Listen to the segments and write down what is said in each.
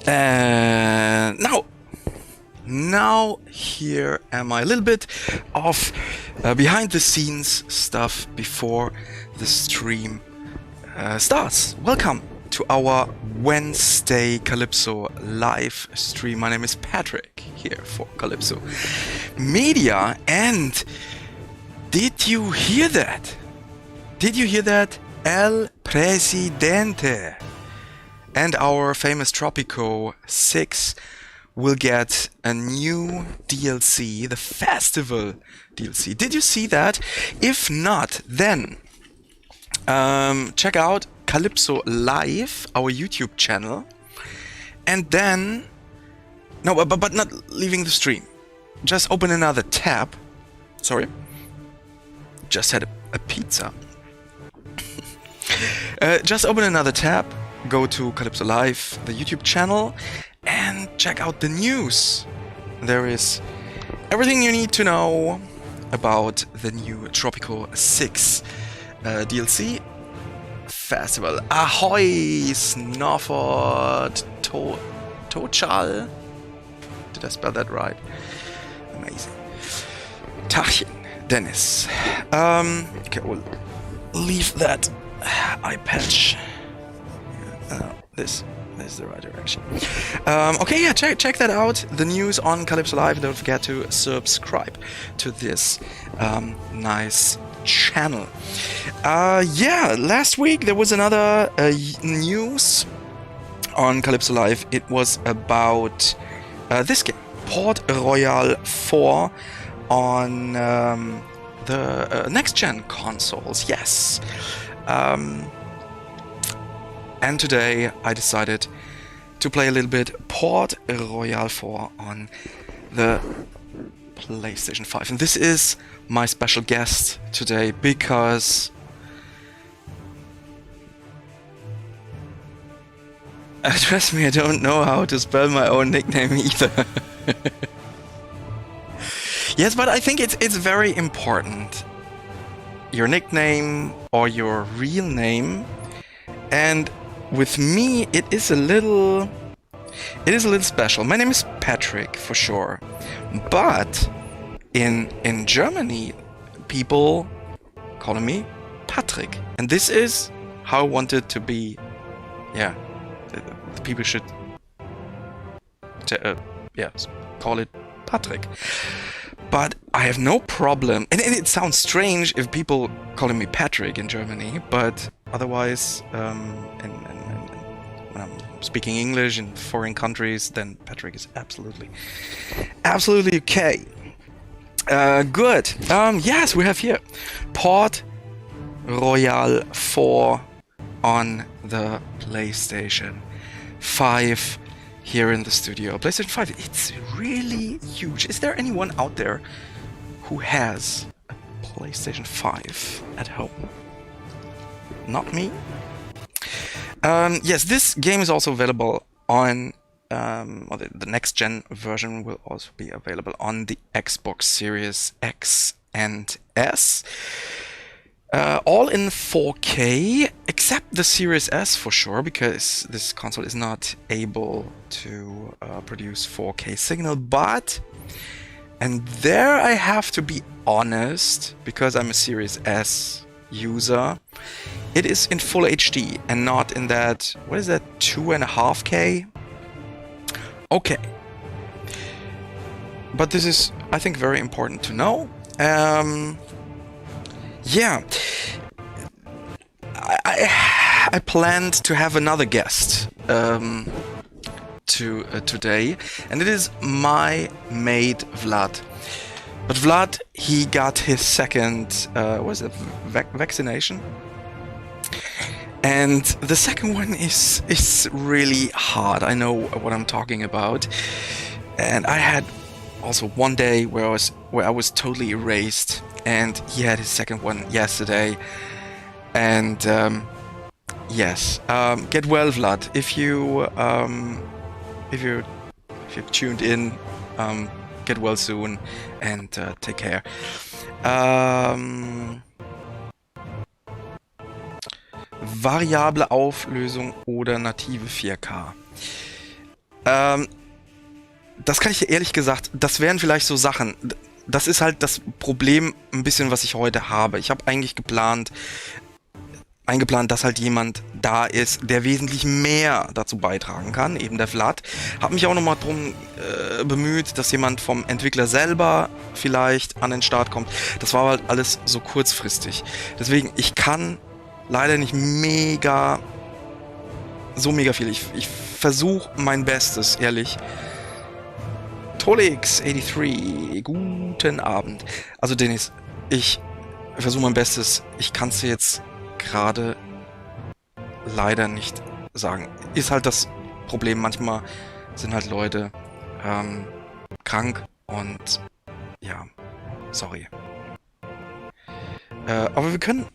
And now here am I. A little bit of behind the scenes stuff before the stream starts. Welcome to our Wednesday Calypso live stream. My name is Patrick, here for Calypso Media. And did you hear that? Did you hear that? El Presidente and our famous Tropico 6 will get a new DLC, the Festival DLC. Did you see that? If not, then check out Calypso Live, our YouTube channel, and then but not leaving the stream. Just open another tab. Sorry, just had a pizza. Just open another tab, go to Calypso Live, the YouTube channel, and check out the news. There is everything you need to know about the new Tropico 6 DLC Festival. Ahoy, Snofford, Tochal. Did I spell that right? Amazing. Tachchen, Dennis. Okay, we'll leave that eye patch. This is the right direction. Okay, yeah, check that out. The news on Calypso Live. Don't forget to subscribe to this nice channel. Yeah, last week there was another news on Calypso Live. It was about this game, Port Royale 4 on the next-gen consoles. Yes. And today I decided to play a little bit Port Royale 4 on the PlayStation 5. And this is my special guest today because trust me, I don't know how to spell my own nickname either. Yes, but I think it's very important. Your nickname or your real name. And with me, it is a little special. My name is Patrick, for sure. But in Germany, people call me Patrick. And this is how I want it to be. Yeah, the people should call it Patrick. But I have no problem, and it sounds strange if people calling me Patrick in Germany, but otherwise, when I'm speaking English in foreign countries, then Patrick is absolutely okay. Good. Yes, we have here Port Royale 4 on the PlayStation 5. Here in the studio. PlayStation 5, it's really huge. Is there anyone out there who has a PlayStation 5 at home? Not me? Yes, this game is also available on, the next-gen version will also be available on the Xbox Series X and S. All in 4K, except the Series S for sure, because this console is not able to produce 4K signal, but, and there I have to be honest, because I'm a Series S user, it is in full HD and not in that, what is that, 2.5K? Okay. But this is, I think, very important to know. Yeah, I planned to have another guest today, and it is my mate Vlad. But Vlad, he got his second, vaccination, and the second one is really hard. I know what I'm talking about, and I had also one day where I was totally erased. And he had his second one yesterday, and yes, get well, Vlad. If you tuned in, get well soon, and take care. Variable Auflösung oder native 4K. Das kann ich dir ehrlich gesagt, das wären vielleicht so Sachen. Das ist halt das Problem ein bisschen, was ich heute habe. Ich habe eigentlich eingeplant, dass halt jemand da ist, der wesentlich mehr dazu beitragen kann, eben der Vlad. Habe mich auch nochmal drum bemüht, dass jemand vom Entwickler selber vielleicht an den Start kommt. Das war halt alles so kurzfristig. Deswegen, ich kann leider nicht so mega viel. Ich versuche mein Bestes, ehrlich. Tolix83, guten Abend. Also Dennis, ich versuche mein Bestes. Ich kann es dir jetzt gerade leider nicht sagen. Ist halt das Problem. Manchmal sind halt Leute krank und ja, sorry. Aber wir können.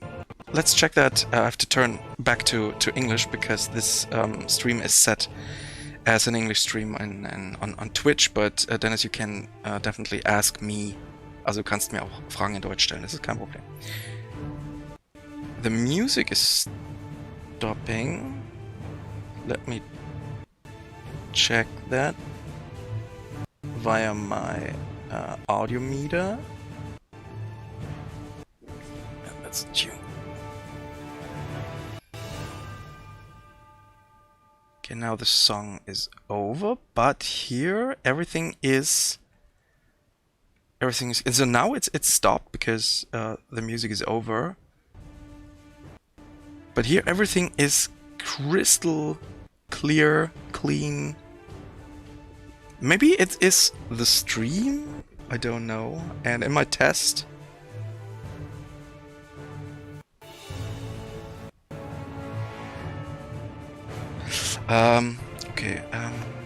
Let's check that. I have to turn back to English because this stream is set as an English stream on Twitch, but Dennis, you can definitely ask me. Also du kannst mir auch Fragen in Deutsch stellen, das ist kein Problem. The music is stopping. Let me check that via my audio meter. And let's tune. Okay, now the song is over, but here everything is. So now it's stopped because the music is over. But here everything is crystal clear, clean. Maybe it is the stream? I don't know. And in my test. Okay,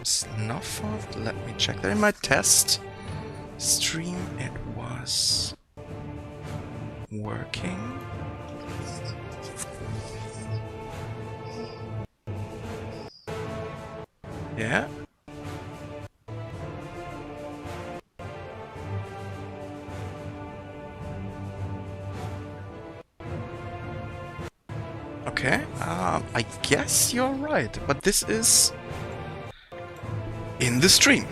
Snuffer, let me check that. In my test stream it was working. Yeah. Okay, I guess you're right, but this is in the stream.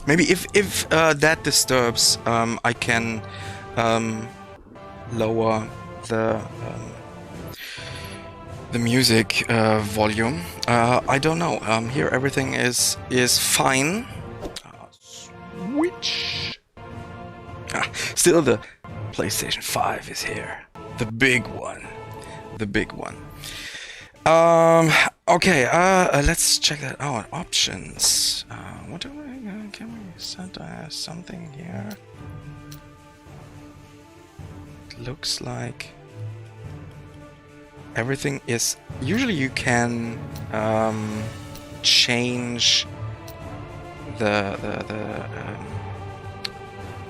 Maybe if that disturbs, I can lower the music volume. I don't know. Here everything is fine. Switch. Still the PlayStation 5 is here. The big one. The big one. Okay, let's check that out. Options. What do we... Can we set something here? It looks like... Everything is... Usually you can change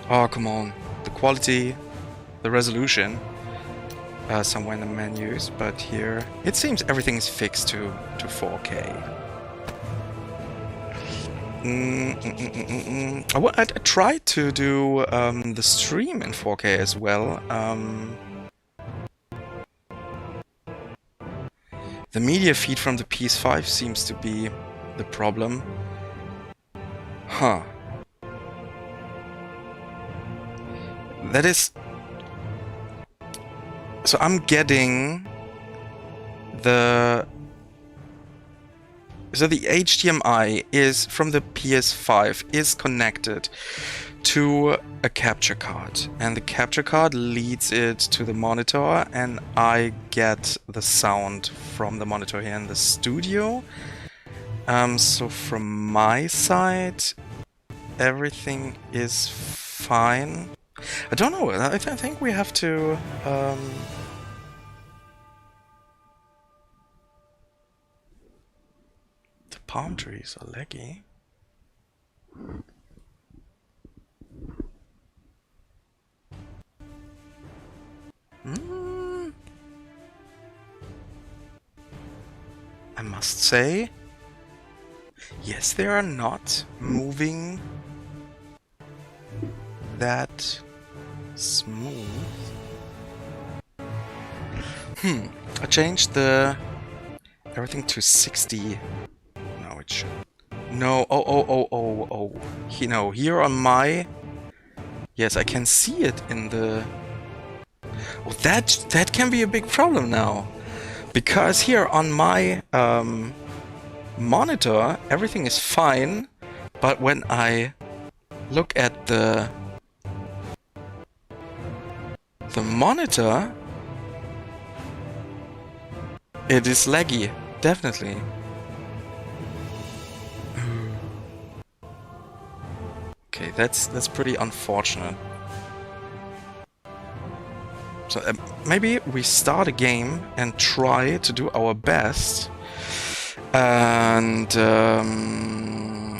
oh, come on. The quality, the resolution. Somewhere in the menus, but here it seems everything is fixed to 4K. I tried to do the stream in 4K as well. The media feed from the PS5 seems to be the problem. Huh. That is... So I'm getting the HDMI is from the PS5 is connected to a capture card, and the capture card leads it to the monitor, and I get the sound from the monitor here in the studio. So from my side, everything is fine. I don't know. I think we have to. The palm trees are laggy. I must say, yes, they are not moving that smooth. I changed the everything to 60. No, it should. No, oh. You know, here on my... Yes, I can see it in the... Oh, that can be a big problem now. Because here on my monitor, everything is fine. But when I look at the monitor, it is laggy, definitely. Okay, that's pretty unfortunate. So maybe we start a game and try to do our best. And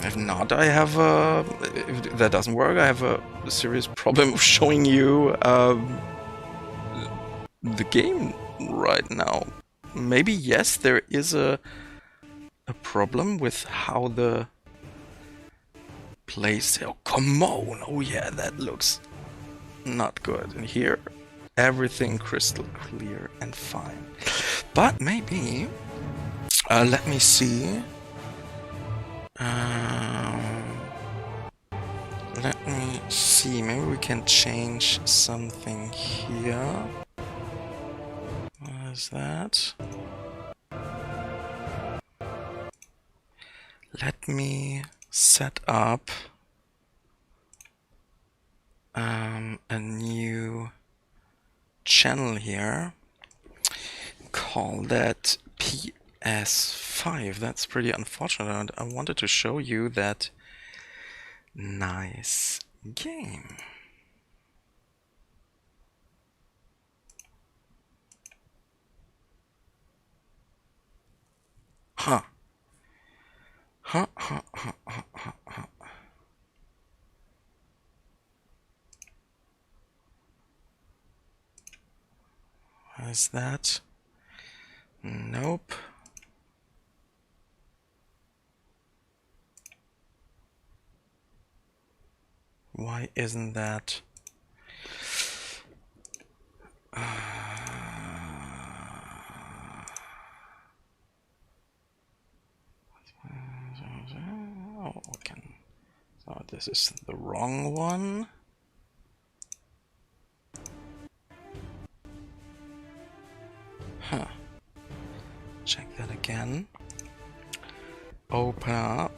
if not, I have a... If that doesn't work, I have a serious problem of showing you the game right now. Maybe, yes, there is a problem with how the PlayStation... Oh, come on! Oh yeah, that looks not good. And here, everything crystal clear and fine. But maybe... let me see. Let me see. Maybe we can change something here. What is that? Let me set up a new channel here. Call that PS5. That's pretty unfortunate. I wanted to show you that nice game. Huh. Huh. What is that? Nope. Why isn't that? Oh, we can. So this is the wrong one. Huh. Check that again. Open up.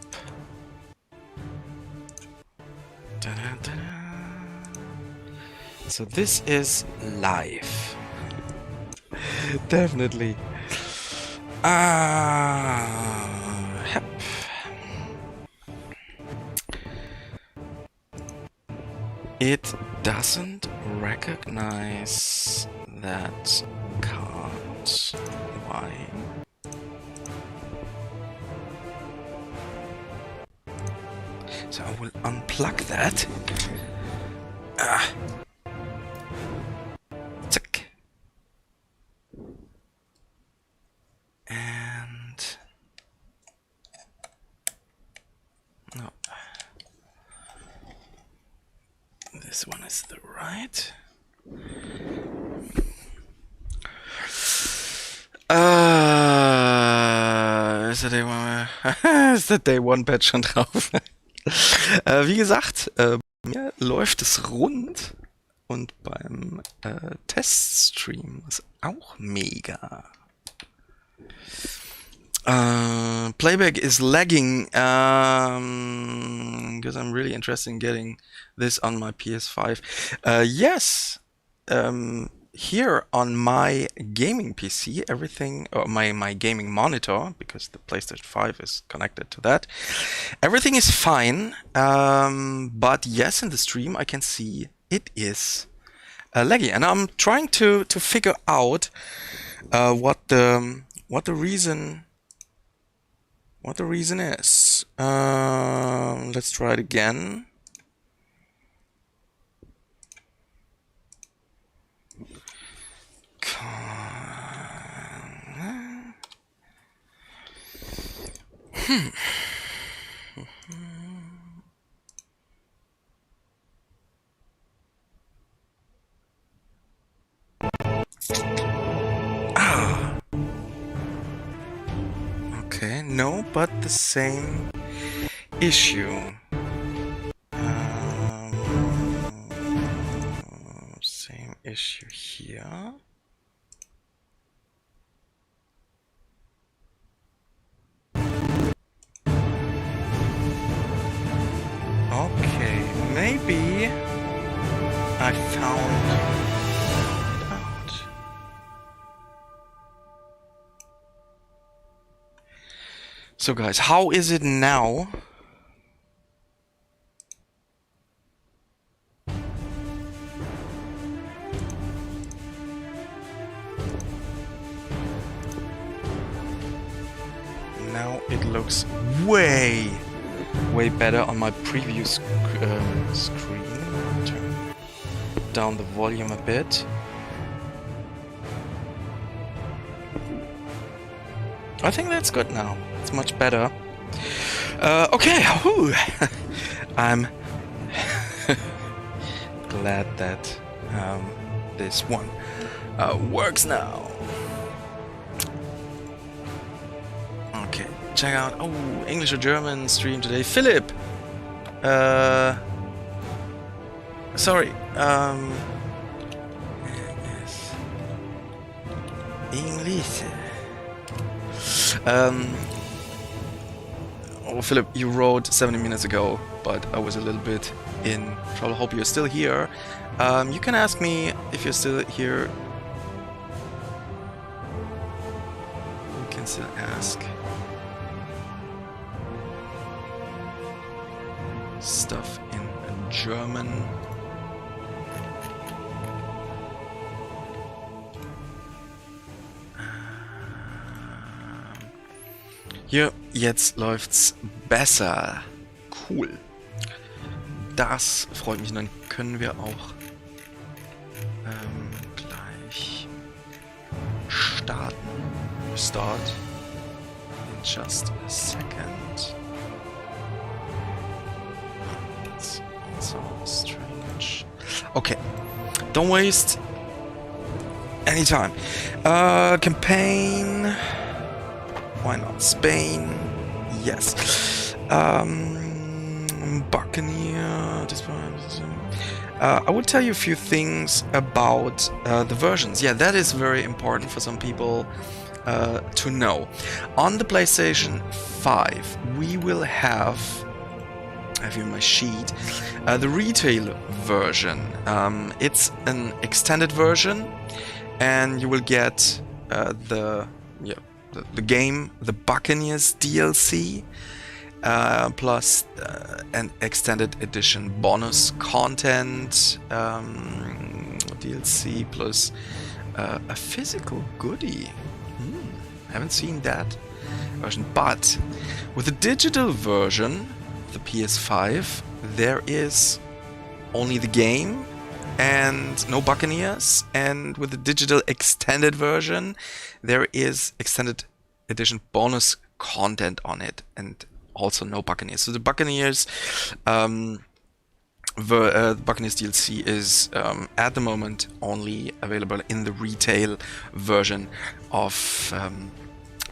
So this is live. Definitely. Yep. It doesn't recognize that card. Why? So I will unplug that. Tick. And no. This one is the right. Ist der Day One Patch schon drauf? Wie gesagt, mir läuft es rund und beim Teststream ist auch mega. Playback is lagging because I'm really interested in getting this on my PS5. Yes, here on my gaming PC, everything, or my gaming monitor, because the PlayStation 5 is connected to that, everything is fine. But yes, in the stream I can see it is laggy, and I'm trying to figure out what the reason is. Let's try it again. Okay, no, but the same issue. Same issue here. Okay, maybe I found out. So guys, how is it now? Now it looks way better on my previous screen. Turn down the volume a bit. I think that's good now. It's much better. Okay, whew. I'm glad that this one works now. Okay, check out. Oh, English or German stream today. Philip. Sorry. Yes. English. Oh, Philip, you wrote 70 minutes ago, but I was a little bit in trouble. Hope you're still here. You can ask me if you're still here. You can still ask stuff in German. Hier, jetzt läuft's besser. Cool. Das freut mich. Dann können wir auch gleich starten. Start in just a second. That's also strange. Okay. Don't waste any time. Campaign. Why not Spain? Yes. Buccaneer. I would tell you a few things about the versions. Yeah, that is very important for some people to know. On the PlayStation 5, we will have here in my sheet the retail version. It's an extended version, and you will get the game, the Buccaneers DLC, plus an extended edition bonus content DLC, plus a physical goodie. Haven't seen that version, but with the digital version, the PS5, there is only the game and no Buccaneers, and with the digital extended version there is extended edition bonus content on it and also no Buccaneers. So the Buccaneers Buccaneers DLC is at the moment only available in the retail version of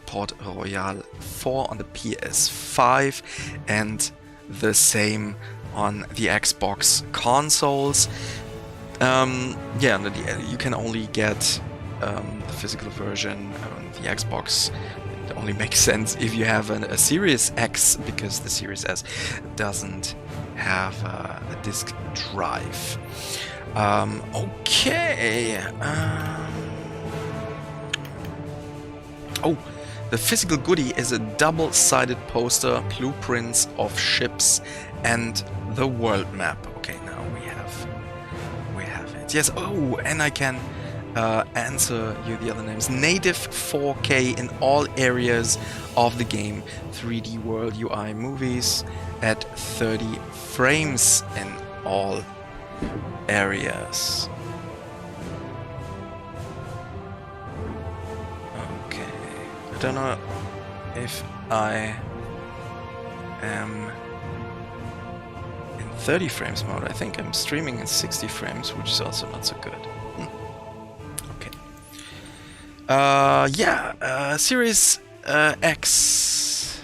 Port Royale 4 on the PS5, and the same on the Xbox consoles. You can only get the physical version on the Xbox. It only makes sense if you have a Series X, because the Series S doesn't have a disk drive. The physical goodie is a double-sided poster, blueprints of ships, and the world map. Okay, now we have it. Yes. Oh, and I can answer you the other names. Native 4K in all areas of the game. 3D World UI movies at 30 frames in all areas. Okay. I don't know if I am in 30 frames mode. I think I'm streaming in 60 frames, which is also not so good. Series X.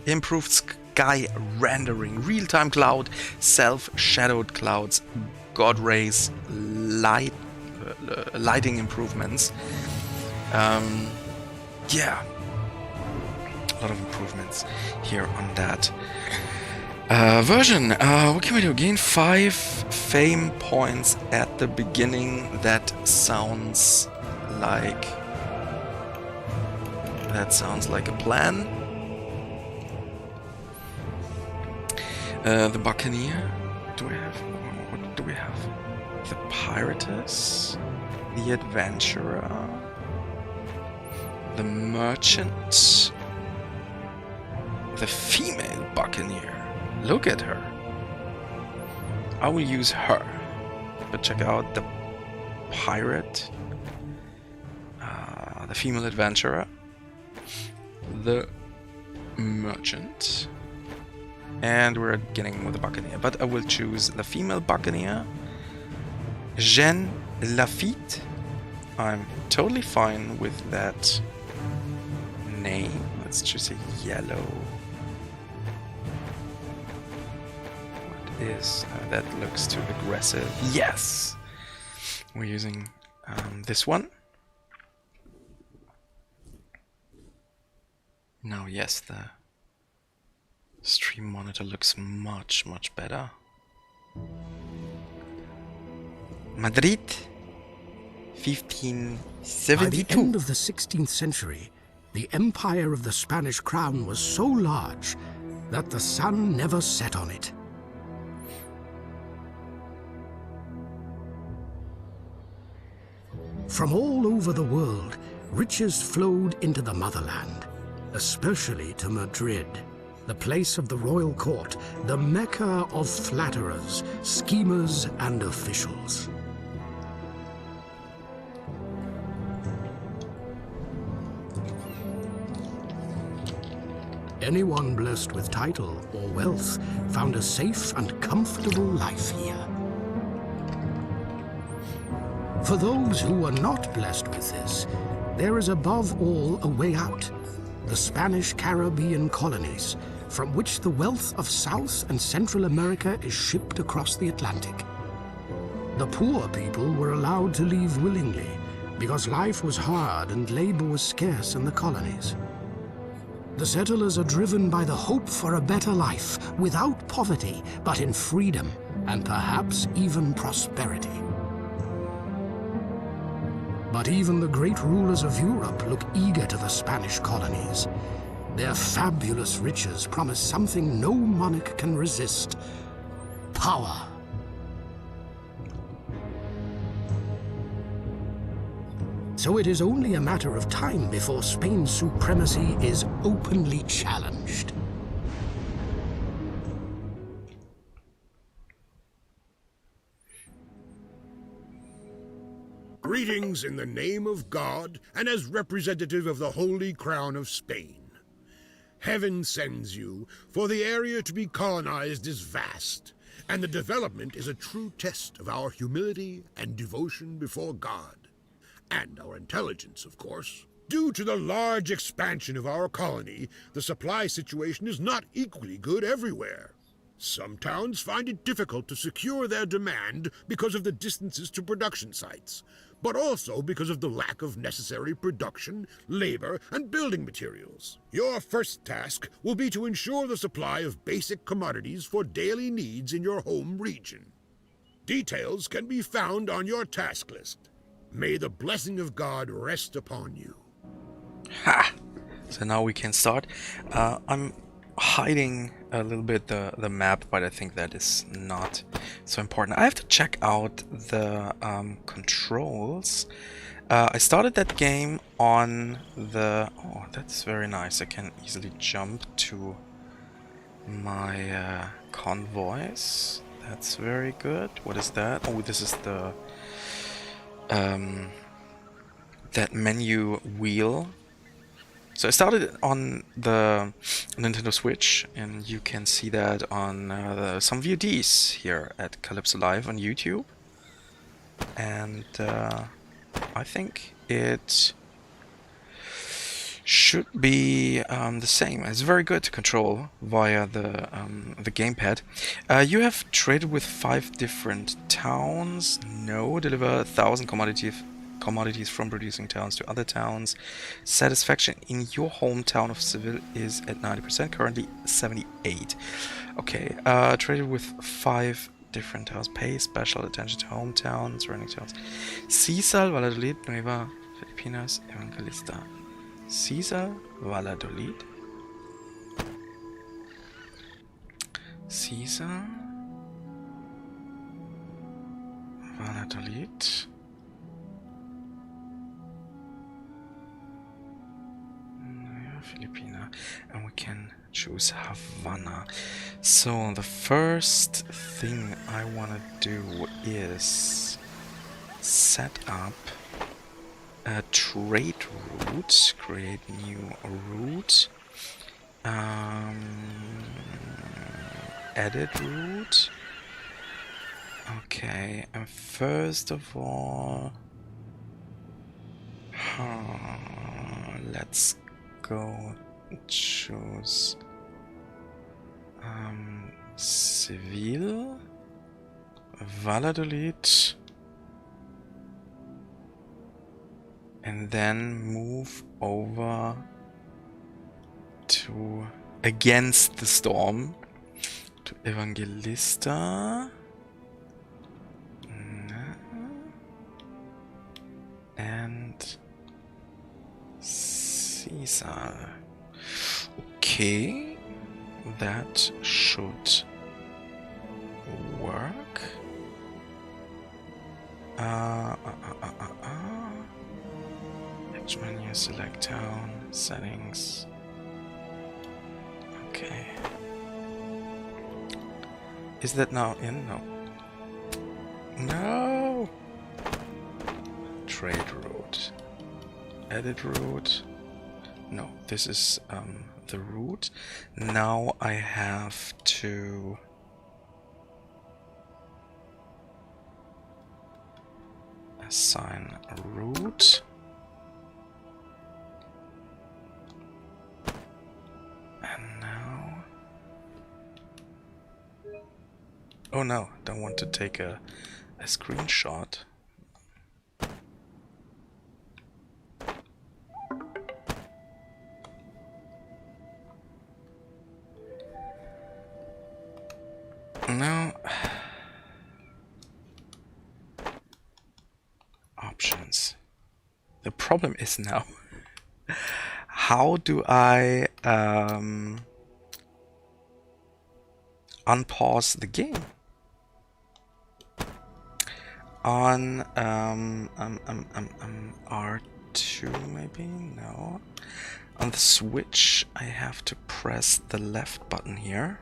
Improved sky rendering, real-time cloud, self-shadowed clouds, god rays, lighting improvements. Yeah, a lot of improvements here on that version. What can we do? Gain 5 fame points at the beginning. That sounds like a plan. The Buccaneer. What do we have? The Piratess, the Adventurer, the Merchant, the Female Buccaneer. Look at her. I will use her. But check out the Pirate, the Female Adventurer, the Merchant, and we're beginning with the Buccaneer. But I will choose the Female Buccaneer, Jeanne Lafitte. I'm totally fine with that name. Let's choose a yellow. What is that? Looks too aggressive. Yes! We're using this one. Now, yes, the stream monitor looks much better. Madrid, 1572. By the end of the 16th century, the empire of the Spanish crown was so large that the sun never set on it. From all over the world, riches flowed into the motherland, especially to Madrid, the place of the royal court, the mecca of flatterers, schemers, and officials. Anyone blessed with title or wealth found a safe and comfortable life here. For those who were not blessed with this, there is above all a way out: the Spanish Caribbean colonies, from which the wealth of South and Central America is shipped across the Atlantic. The poor people were allowed to leave willingly, because life was hard and labor was scarce in the colonies. The settlers are driven by the hope for a better life, without poverty, but in freedom, and perhaps even prosperity. But even the great rulers of Europe look eager to the Spanish colonies. Their fabulous riches promise something no monarch can resist: power. So it is only a matter of time before Spain's supremacy is openly challenged. Greetings in the name of God and as representative of the Holy Crown of Spain. Heaven sends you, for the area to be colonized is vast, and the development is a true test of our humility and devotion before God. And our intelligence, of course. Due to the large expansion of our colony, the supply situation is not equally good everywhere. Some towns find it difficult to secure their demand because of the distances to production sites, but also because of the lack of necessary production, labor, and building materials. Your first task will be to ensure the supply of basic commodities for daily needs in your home region. Details can be found on your task list. May the blessing of God rest upon you. Ha! So now we can start. I'm hiding a little bit the map, but I think that is not so important. I have to check out the controls. I started that game on the... Oh, that's very nice. I can easily jump to my convoys. That's very good. What is that? Oh, this is the... that menu wheel. So I started on the Nintendo Switch, and you can see that on some VODs here at Calypso Live on YouTube. And I think it should be the same. It's very good to control via the gamepad. You have traded with 5 different towns. No, deliver 1,000 commodities from producing towns to other towns. Satisfaction in your hometown of Seville is at 90%, currently 78. Okay, traded with 5 different towns. Pay special attention to hometowns, surrounding towns. Sisal, Valladolid, Nueva Filipinas, Evangelista. Sisal, Valladolid. Sisal, Valladolid. Filipina, and we can choose Havana. So the first thing I want to do is set up a trade route, create new route, edit route. Okay, and first of all, let's go choose Seville, Valladolid, and then move over to Against the Storm to Evangelista and Caesar. Okay, that should work. Edge menu, select town, settings. Okay. Is that now in? No. No! Trade route. Edit route. No, this is the route. Now I have to assign a route. And now... Oh no, don't want to take a screenshot. No. Options. The problem is now, how do I unpause the game? On R2 maybe? No. On the Switch I have to press the left button here.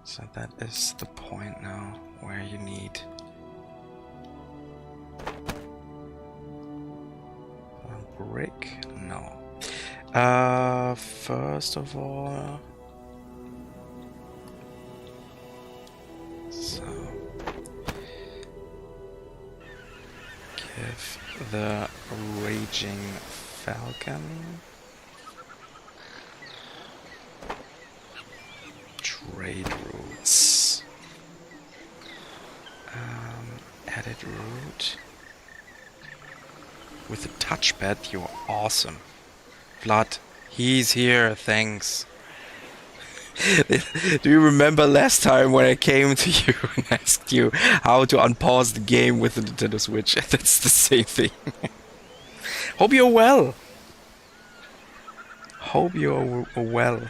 So that is the point now where you need a brick. No. First of all, so give the Raging Falcon trade routes. Edit route. With the touchpad, you're awesome. Vlad, he's here, thanks. Do you remember last time when I came to you and asked you how to unpause the game with the Nintendo Switch? That's the same thing. Hope you're well. Hope you're well.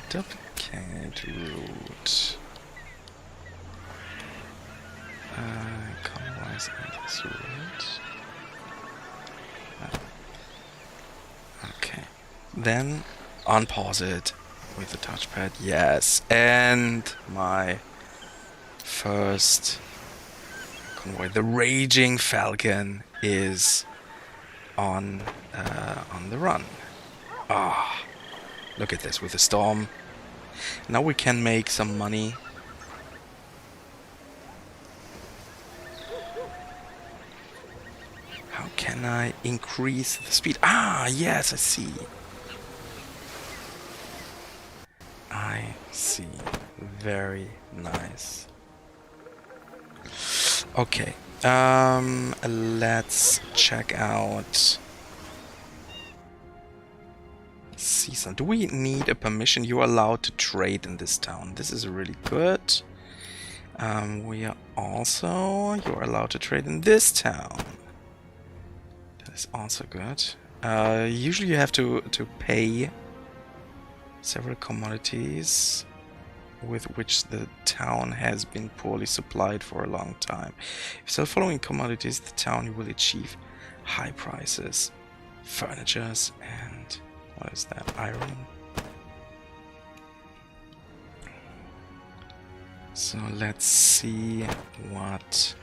Duplicate route. Colorize this route. Okay. Then unpause it with the touchpad. Yes. And my first convoy, the Raging Falcon, is on the run. Ah, look at this with the storm. Now we can make some money can I increase the speed? Ah, yes, I see. I see. Very nice. Okay. Let's check out season. Do we need a permission? You are allowed to trade in this town. This is really good. We are also... You're allowed to trade in this town. That is also good. Usually you have to pay several commodities with which the town has been poorly supplied for a long time. If you sell following commodities, the town will achieve high prices. Furnitures and... what is that? Iron? So let's see what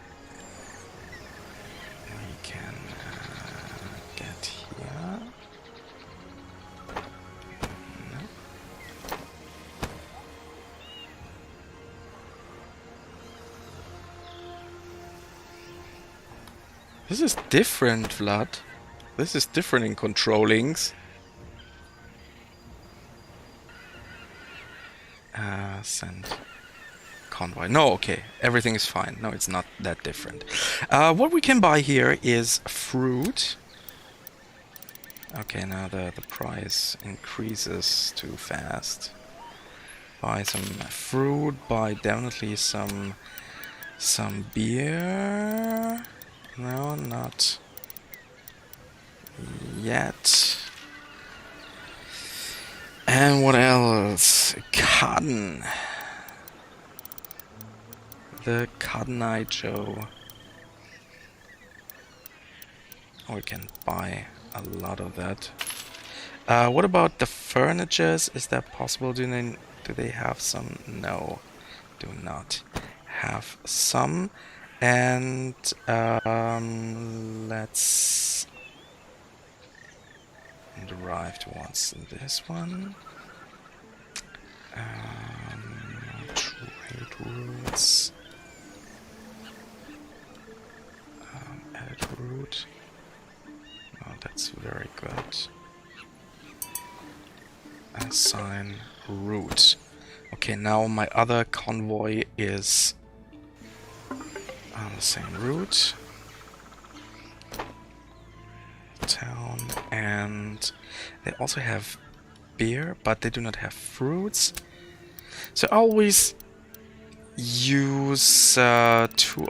we can get here. No. This is different, Vlad. This is different in controllings. Send convoy. No, okay. Everything is fine. No, it's not that different. What we can buy here is fruit. Okay, now the price increases too fast. Buy some fruit. Buy definitely some beer. No, not yet. And what else? Cotton. The Cottonite Joe. Oh, we can buy a lot of that. What about the furnitures? Is that possible? Do they have some? No, do not have some. And let's drive towards this one. Trade routes. Edit route. Oh, that's very good. Assign route. Okay, now my other convoy is on the same route. Town, and they also have beer, but they do not have fruits. So I always use 2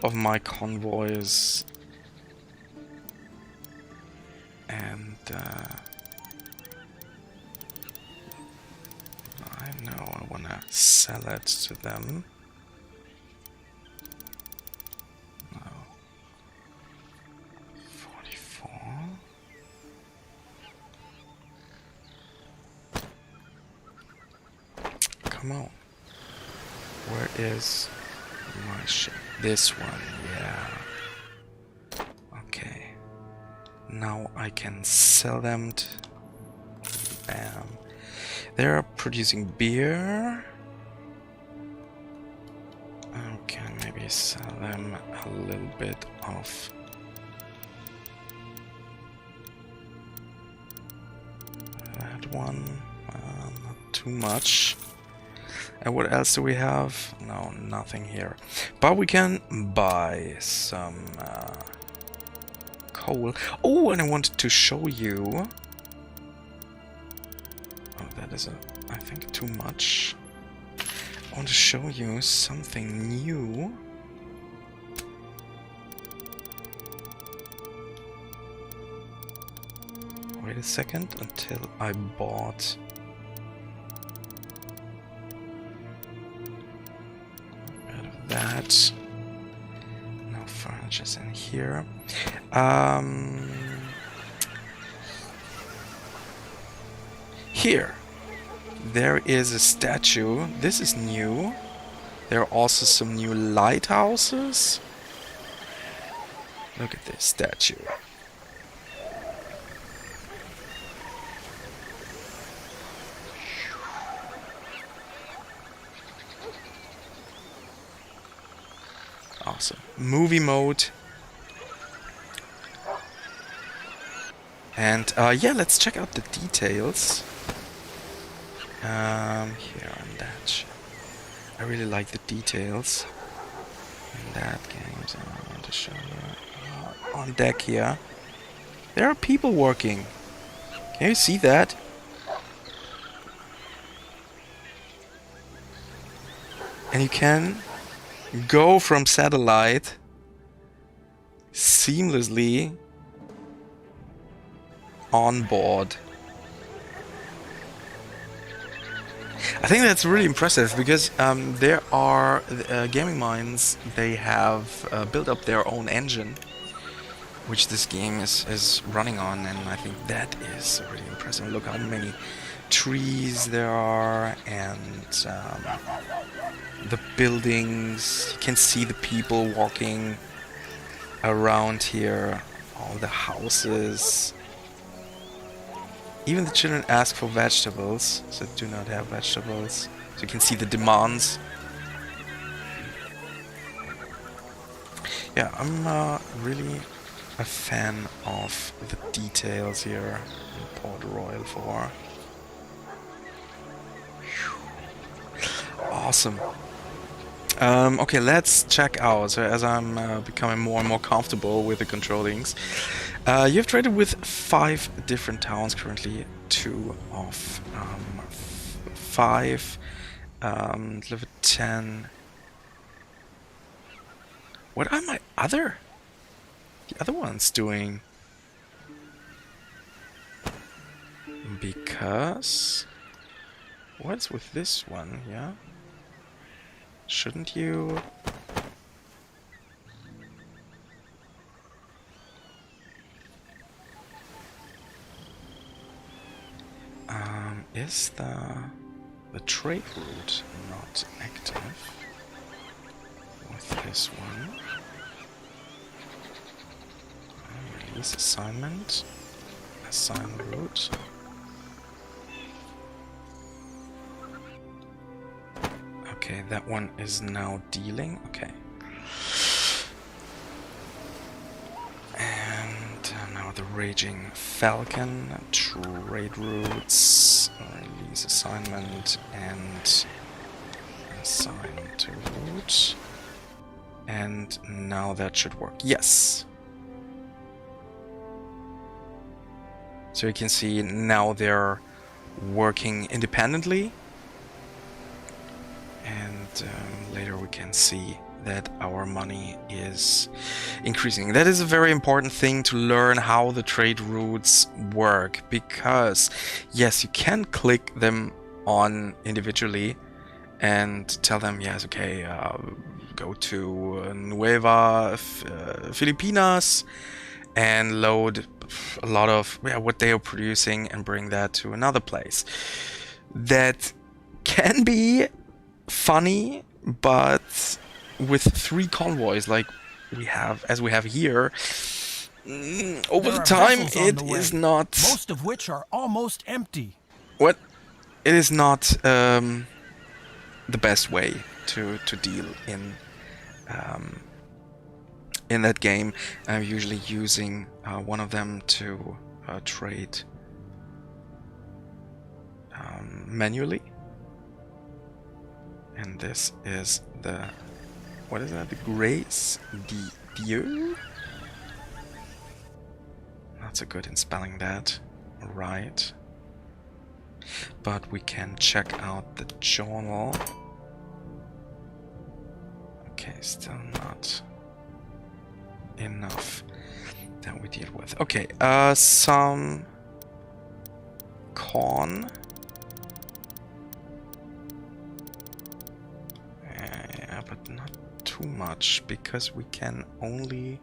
of my convoys, and I know I want to sell it to them. No. 44. Come on. Where is my ship? This one, yeah. Okay. Now I can sell them. Bam. They're producing beer. Okay, maybe sell them a little bit of that one. Not too much. And what else do we have? No, nothing here. But we can buy some coal. Oh, and I wanted to show you. Oh, that is I think too much. I want to show you something new. Wait a second until I bought. That. No furniture's in here. Here. There is a statue. This is new. There are also some new lighthouses. Look at this statue. Awesome. Movie mode. And yeah, let's check out the details. Here on that. I really like the details in that game. So I want to show you on deck here. There are people working. Can you see that? And you can go from satellite seamlessly on board. I think that's really impressive because there are gaming minds. They have built up their own engine, which this game is running on, and I think that is really impressive. Look how many trees there are, and the buildings. You can see the people walking around here, all the houses. Even the children ask for vegetables, so do not have vegetables. So you can see the demands. Yeah, I'm really a fan of the details here in Port Royale 4. Awesome. Okay, let's check out. So as I'm becoming more and more comfortable with the controllings, you've traded with 5 different towns currently. 2 of 5. Level 10. What are the other ones doing? Because what's with this one? Yeah. Shouldn't you? Is the trade route not active with this one? Release assignment. Assign route. Okay, that one is now dealing. Okay. And now the Raging Falcon, trade routes, release assignment, and assign to route. And now that should work. Yes. So you can see now they're working independently. And later we can see that our money is increasing. That is a very important thing to learn how the trade routes work, because yes, you can click them on individually and tell them, yes, okay, go to Nueva Filipinas and load a lot of what they are producing and bring that to another place. That can be funny, but with 3 convoys like we have here, over the time it is not, most of which are almost empty. What? It is not the best way to deal in that game. I'm usually using one of them to trade manually. And this is the, what is that? The Grace Dieu? Not so good in spelling that right. But we can check out the journal. Okay, still not enough that we deal with. Okay, some corn. But not too much, because we can only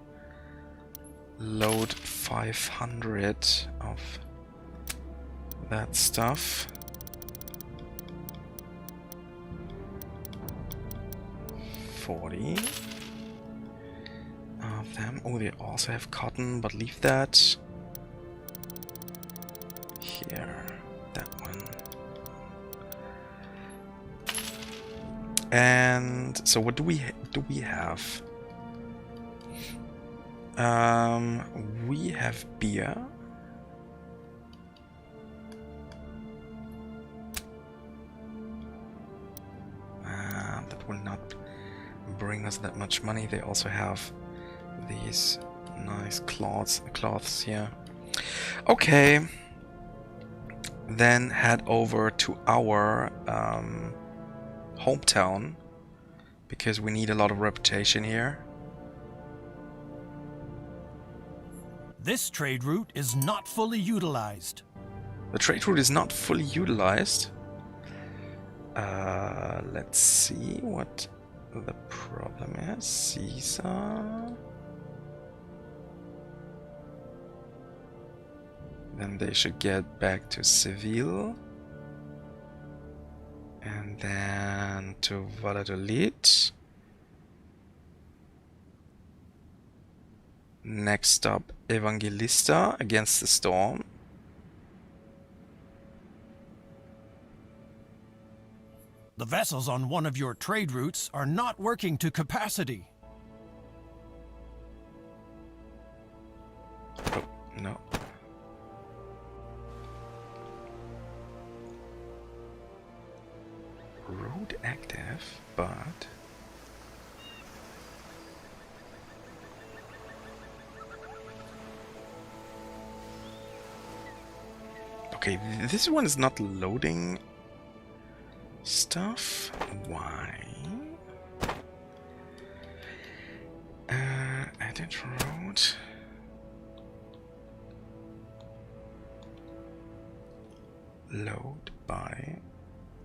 load 500 of that stuff. 40 of them. Oh, they also have cotton, but leave that here. That one. And so what do we have? We have beer. us that much money. They also have these nice cloths here. Okay. Then head over to our hometown, because we need a lot of reputation here. This trade route is not fully utilized. The trade route is not fully utilized. Let's see what the problem is. Caesar. Then they should get back to Seville. And then to Valladolid. Next stop, Evangelista against the storm. The vessels on one of your trade routes are not working to capacity. Oh, no. Road active, but... Okay, this one is not loading stuff. Why? Edit road. Load by,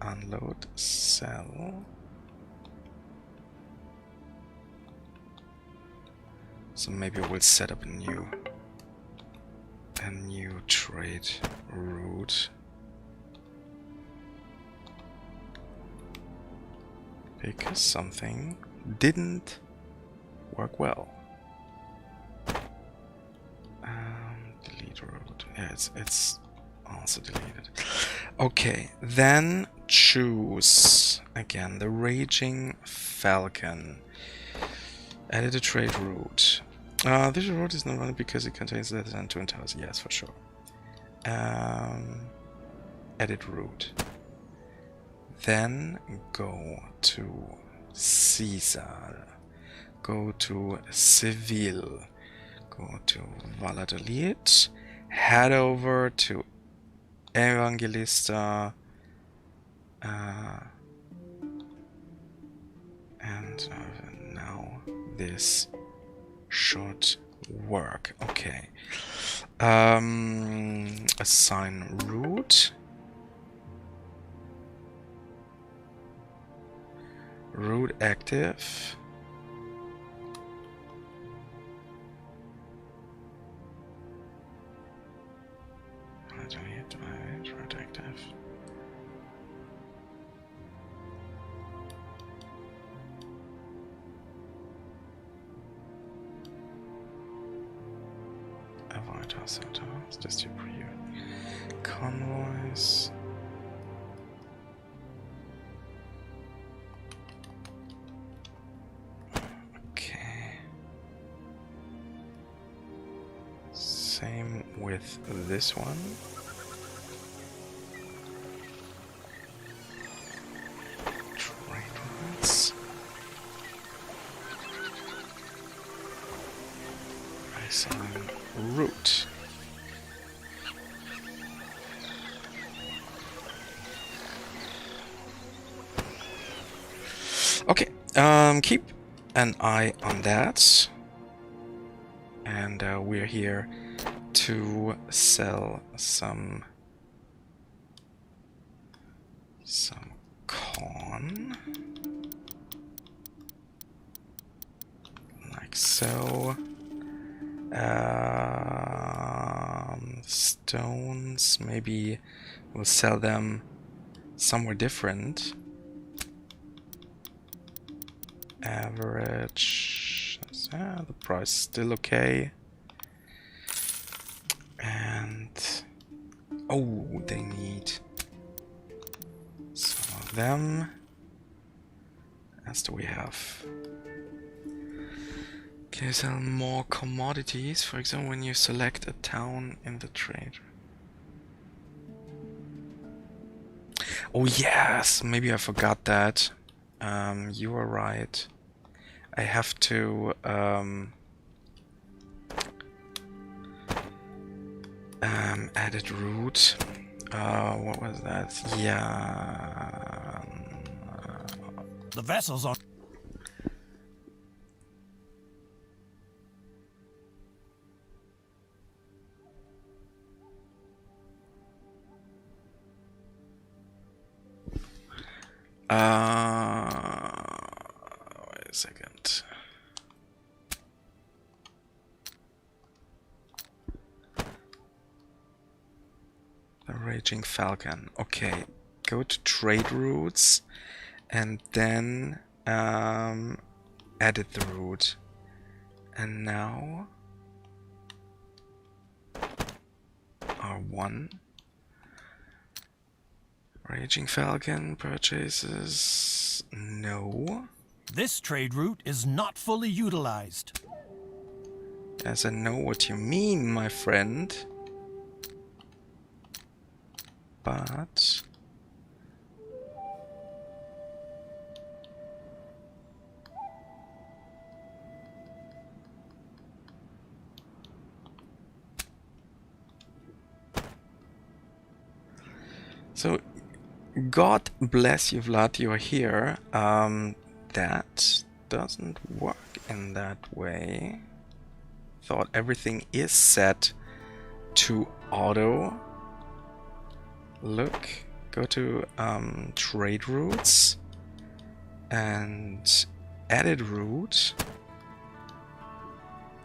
unload, sell. So maybe we'll set up a new trade route. Because something didn't work well. Delete road. Yeah, it's also deleted. Okay, then choose again the Raging Falcon. Edit a trade route. This route is not running because it contains less than 2,000. Yes, for sure. Edit route. Then go to Caesar. Go to Seville. Go to Valladolid. Head over to Evangelista. And now this should work. Okay. Assign route. Route active. Route active. Avoid hostile towns. Distribute convoys. Okay. Same with this one. Trade routes. Assign route. Okay, keep an eye on that. And we're here to sell some corn. Like so. Stones, maybe we'll sell them somewhere different. Average, the price is still okay. And oh, they need some of them. As do we have. Can you sell more commodities? For example, when you select a town in the trade. Oh yes, maybe I forgot that. You are right. I have to edit route. What was that? Yeah. The vessels on... Wait a second. The Raging Falcon. Okay, go to trade routes and then edit the route. And now R1. Raging Falcon purchases. No. This trade route is not fully utilized. Yes, I know what you mean, my friend. But so, God bless you, Vlad, you're here. That doesn't work in that way. Thought everything is set to auto. Look, go to trade routes and edit route.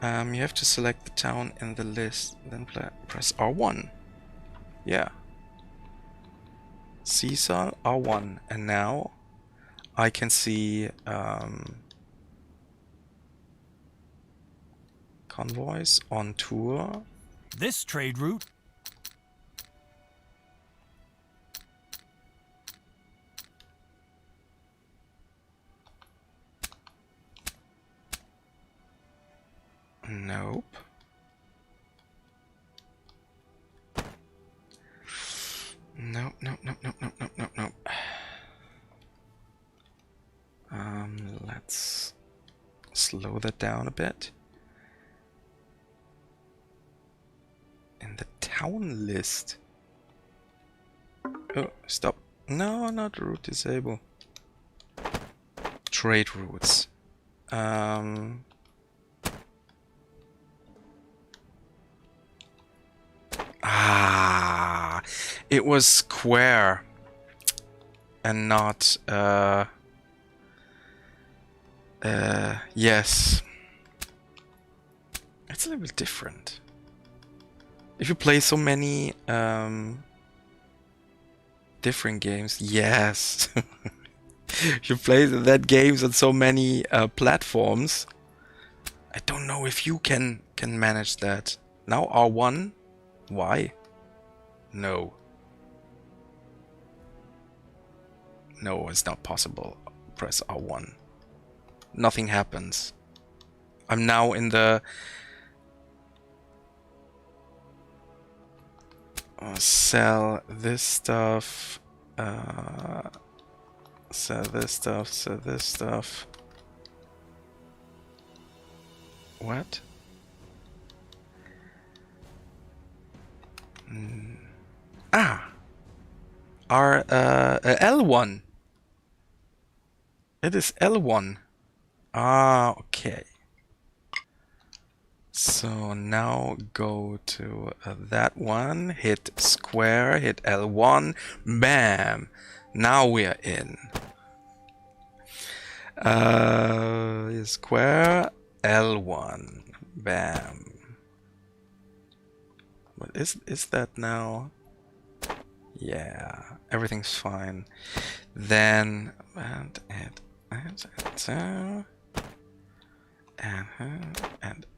You have to select the town in the list, then press R1. Yeah. Caesar R1, and now I can see convoys on tour. This trade route... Nope. Nope, nope, nope, nope, nope, nope, nope, nope. Let's slow that down a bit. In the town list. Oh, stop. No, not route disable. Trade routes. It was square and not yes. It's a little bit different. If you play so many different games, yes. If you play that games on so many platforms, I don't know if you can manage that. Now R1, why? No. No, it's not possible. Press R1. Nothing happens. I'm now in the sell this stuff, sell this stuff, sell this stuff. What? R L1. It is L1. Okay. So now go to that one, hit square, hit L1, bam! Now we are in. Square, L1, bam. What is that now? Yeah, everything's fine. Then and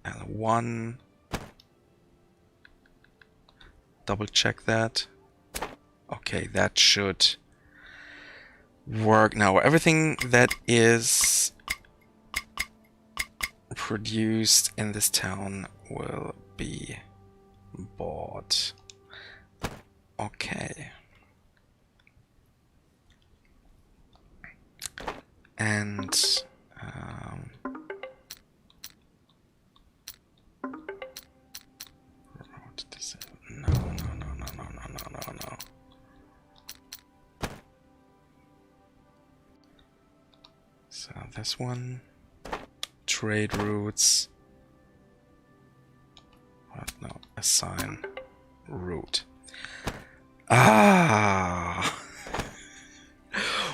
L1. Double check that. Okay, that should work now. Everything that is produced in this town will be bought. Okay. And This one. Trade routes. What? No, assign route. Ah!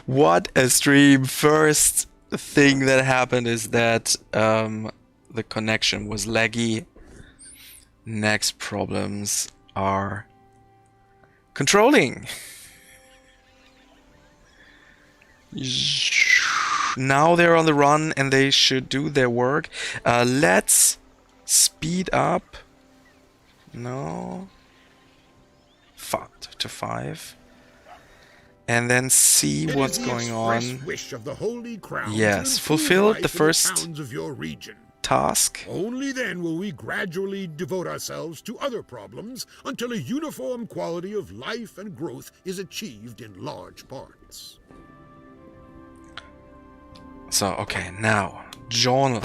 What a stream! First thing that happened is that the connection was laggy. Next problems are controlling. Now they're on the run and they should do their work. Let's speed up. No. 5 to 5. And then see what's going on. Wish of the Holy Crown Yes, to fulfilled the life in first towns of your region. task. Only then will we gradually devote ourselves to other problems until a uniform quality of life and growth is achieved in large parts. So, okay, now, journal.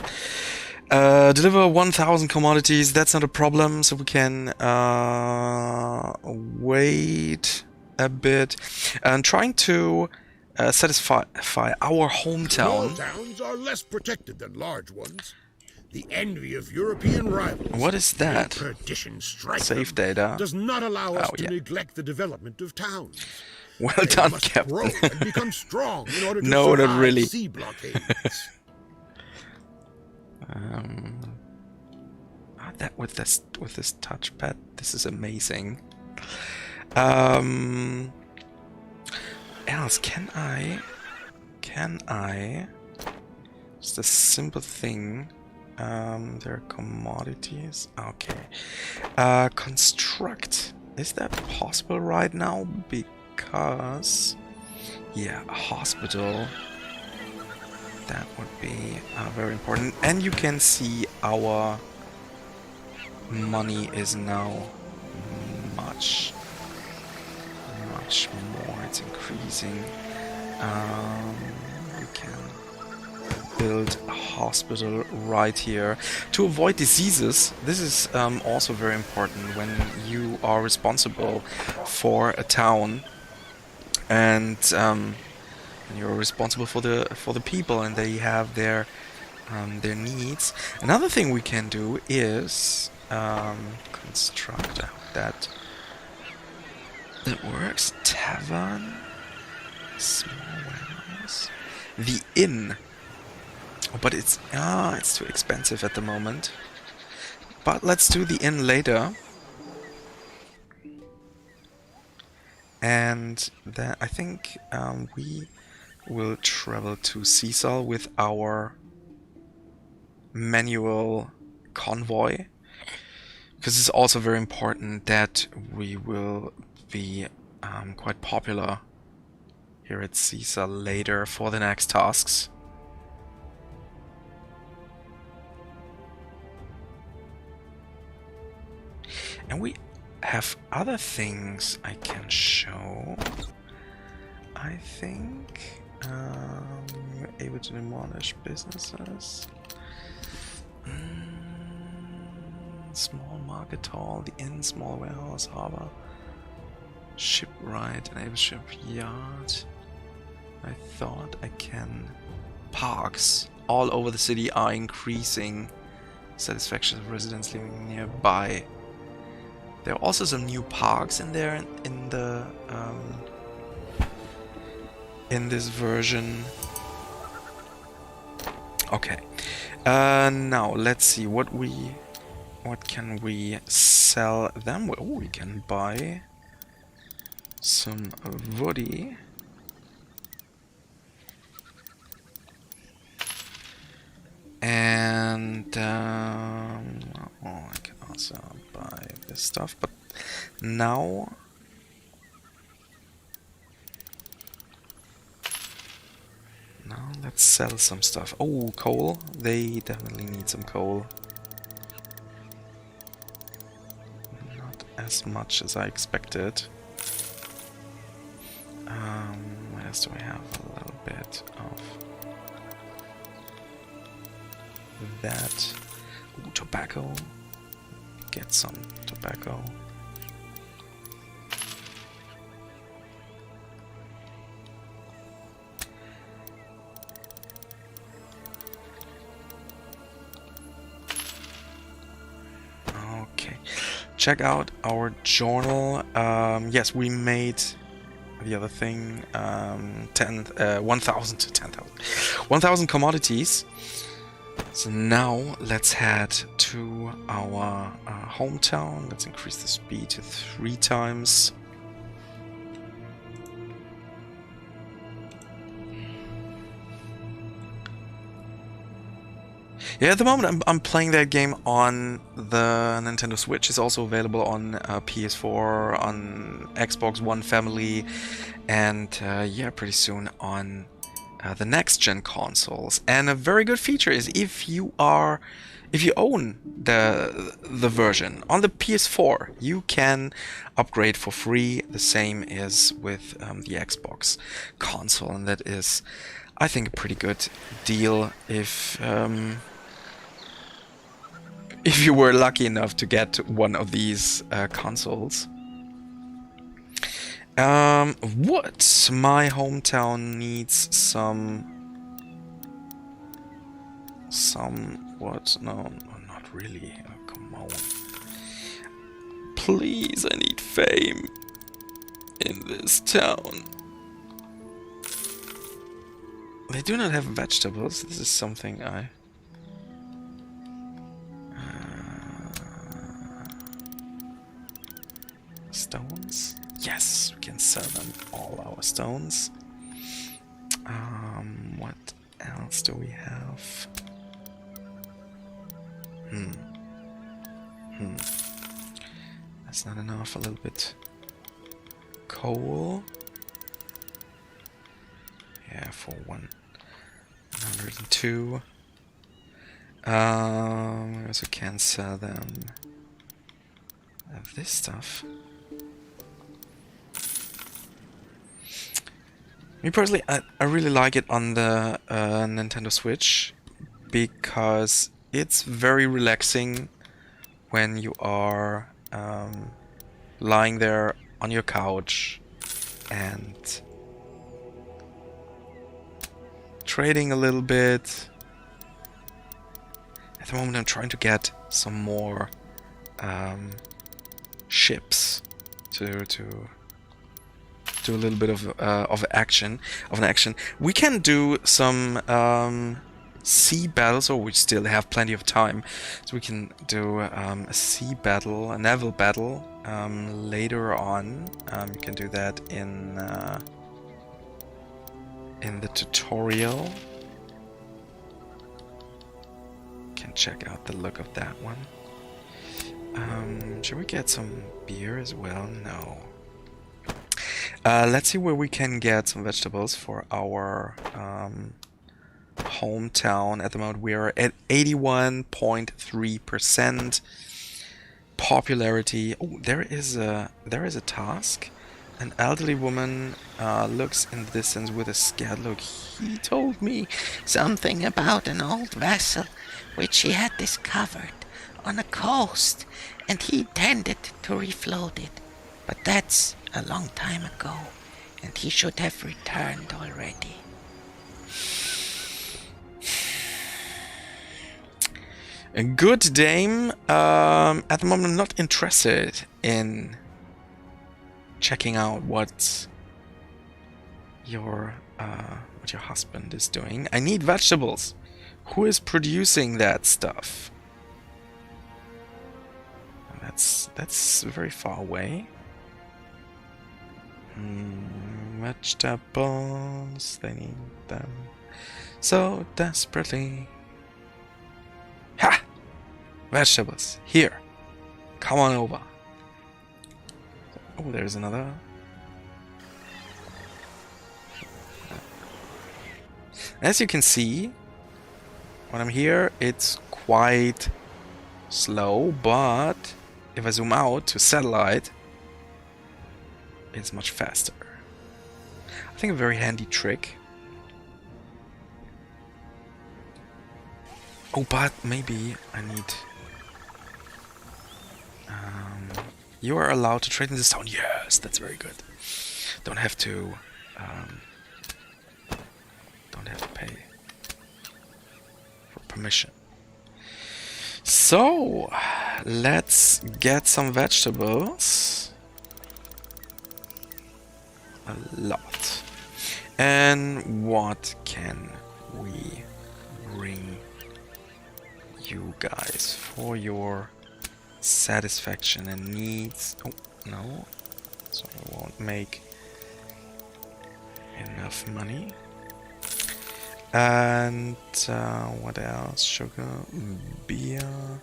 Deliver 1,000 commodities, that's not a problem, so we can wait a bit. And trying to satisfy our hometown. Small towns are less protected than large ones. The envy of European rivals. What is that? Perdition strike Save them, data. does not allow us Oh, to yeah. neglect the development of towns. Well They done, must Captain. grow and become strong in order to No, not survive really. sea blockades. That with this touchpad, this is amazing. Else, can I? Just a simple thing. There are commodities. Okay. Construct. Is that possible right now? Because, yeah, a hospital. That would be very important. And you can see our money is now much more. It's increasing. We can build a hospital right here to avoid diseases. This is also very important when you are responsible for a town and you're responsible for the people and they have their needs. Another thing we can do is construct that works. Tavern, small warehouse, the inn. Oh, but it's too expensive at the moment. But let's do the inn later. And then I think we will travel to Cecil with our manual convoy. Because it's also very important that we will be quite popular here at Cecil later for the next tasks. And we have other things I can show. I think we're able to demolish businesses. Small market hall, the inn, small warehouse, harbor, shipwright, enable ship yard. I thought I can. Parks all over the city are increasing satisfaction of residents living nearby. There are also some new parks in there in the in this version. Okay. Now let's see what can we sell them? Oh, we can buy some woody. And I can also buy this stuff, but now let's sell some stuff. Oh, coal. They definitely need some coal. Not as much as I expected. What else do I have? A little bit of that. Ooh, tobacco. Get some tobacco. check out our journal. Yes, we made the other thing, 1,000 to 10,000. 1,000 commodities. So now let's head to our hometown. Let's increase the speed to 3 times. Yeah, at the moment I'm playing that game on the Nintendo Switch. It's also available on PS4, on Xbox One family, and yeah, pretty soon on the next gen consoles. And a very good feature is if you own the version on the PS4, you can upgrade for free. The same is with the Xbox console, and that is, I think, a pretty good deal if you were lucky enough to get one of these consoles. What? My hometown needs what? No, not really. Oh, come on. Please, I need fame in this town. They do not have vegetables. This is something I... stones? Yes, we can sell them all our stones. What else do we have? That's not enough. A little bit coal. Yeah, for 102. We also can sell them this stuff. Me personally, I really like it on the Nintendo Switch because it's very relaxing when you are lying there on your couch and trading a little bit. At the moment I'm trying to get some more ships to do a little bit of an action. We can do some sea battles, or we still have plenty of time, so we can do a sea battle, a naval battle later on. You can do that in the tutorial. Can check out the look of that one. Should we get some beer as well? No. Let's see where we can get some vegetables for our hometown. At the moment we are at 81.3% popularity. Oh, there is a task. An elderly woman looks in the distance with a scared look. He told me Something about an old vessel which he had discovered on a coast, and he intended to refloat it. But that's a long time ago, and he should have returned already. a good dame. At the moment I'm not interested in checking out what your husband is doing. I need vegetables. Who is producing that stuff? That's very far away. Vegetables, they need them so desperately. Ha! Vegetables, here. Come on over. Oh, there's another. As you can see, when I'm here, it's quite slow, but if I zoom out to satellite, it's much faster. I think a very handy trick. Oh, but maybe I need... you are allowed to trade in this town. Yes, that's very good. Don't have to pay for permission. So, let's get some vegetables. A lot. And what can we bring you guys for your satisfaction and needs? Oh, no. So I won't make enough money. And what else? Sugar, beer.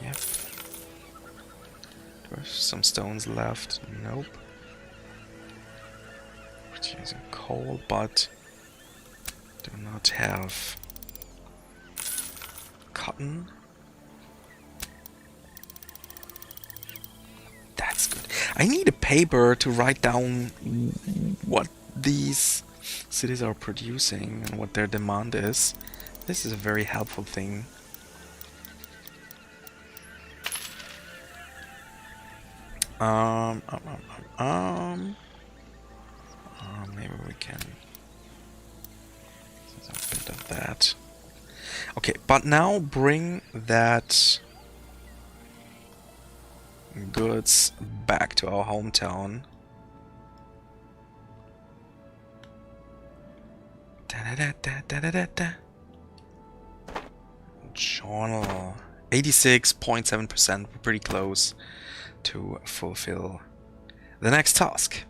Yep. Do I have some stones left? Nope. Producing coal, but do not have cotton. That's good. I need a paper to write down what these cities are producing and what their demand is. This is a very helpful thing. Maybe we can use a bit of that. Okay, but now bring that goods back to our hometown. Journal. 86.7%. We're pretty close to fulfill the next task.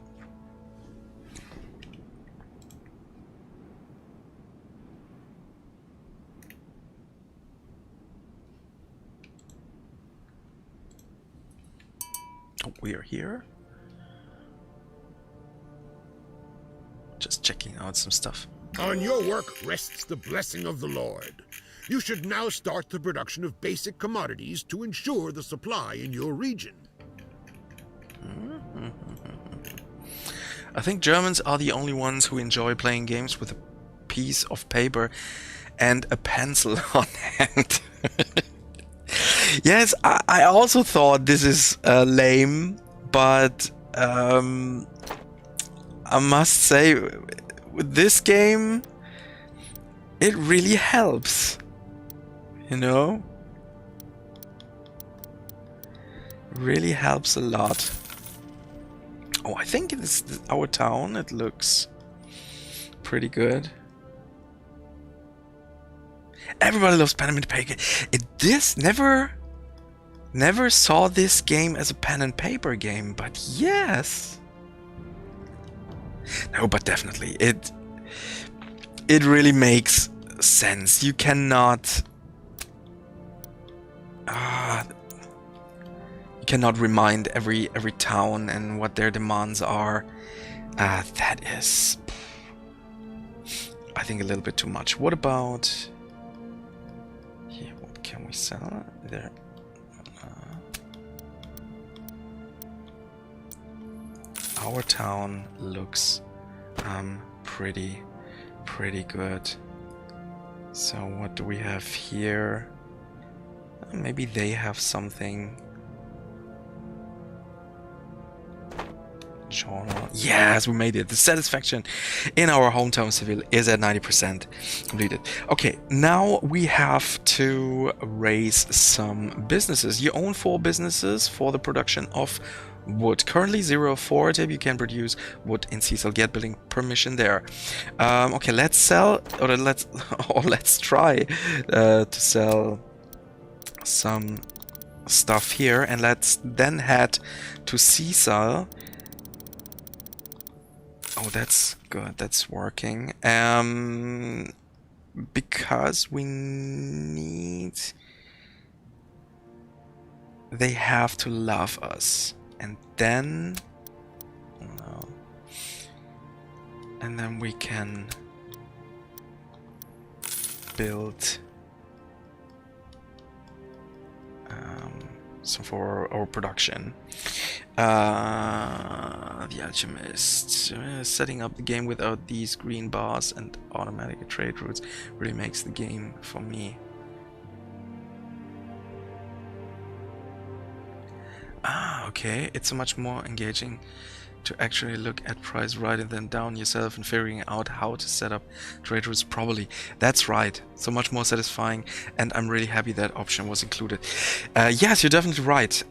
Oh, we are here. Just checking out some stuff. On your work rests the blessing of the Lord. You should now start the production of basic commodities to ensure the supply in your region. I think Germans are the only ones who enjoy playing games with a piece of paper and a pencil on hand. Yes, I also thought this is lame, but I must say, with this game, it really helps. You know? Really helps a lot. Oh, I think this is our town. It looks pretty good. Everybody loves pen and paper. This never saw this game as a pen and paper game, but yes. No, but definitely it really makes sense. You cannot remind every town and what their demands are. That is, I think, a little bit too much. What about here? What can we sell there? Our town looks pretty good. So what do we have here? Maybe they have something. Journal. Yes, we made it. The satisfaction in our hometown civil is at 90% completed. Okay, now we have to raise some businesses. You own 4 businesses for the production of wood. Currently 0 of 4 tip. You can produce wood in Cecil. Get building permission there. Okay, let's sell, or let's try to sell some stuff here, and let's then head to Cecil. Oh, that's good. That's working. Because we need... They have to love us. And then... No. And then we can... build... some for our production. The Alchemist. Setting up the game without these green bars and automatic trade routes really makes the game for me. Okay, it's a much more engaging to actually look at price writing them down yourself and figuring out how to set up trade routes properly. That's right. So much more satisfying, and I'm really happy that option was included. Yes, you're definitely right.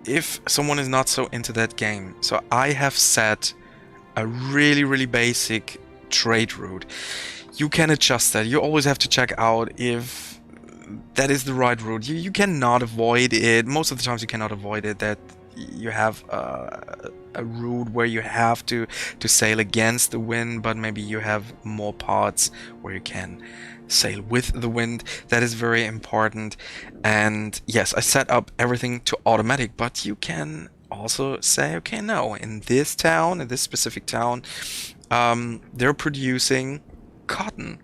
If someone is not so into that game, so I have set a really basic trade route. You can adjust that. You always have to check out if that is the right route. You cannot avoid it. Most of the times you cannot avoid it, that you have a route where you have to sail against the wind, but maybe you have more parts where you can sail with the wind. That is very important. And yes, I set up everything to automatic, but you can also say, okay, no, in this town, in this specific town, they're producing cotton,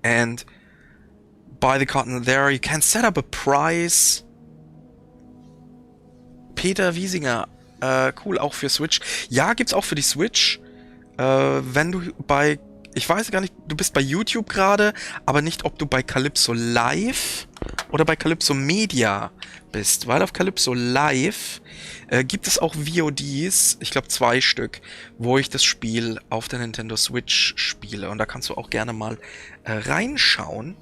and buy the cotton there. You can set up a price. Peter Wiesinger, cool, auch für Switch. Ja, gibt's auch für die Switch. Wenn du bei, ich weiß gar nicht, du bist bei YouTube gerade, aber nicht, ob du bei Calypso Live oder bei Calypso Media bist, weil auf Calypso Live gibt es auch VODs, ich glaube 2 Stück, wo ich das Spiel auf der Nintendo Switch spiele, und da kannst du auch gerne mal reinschauen.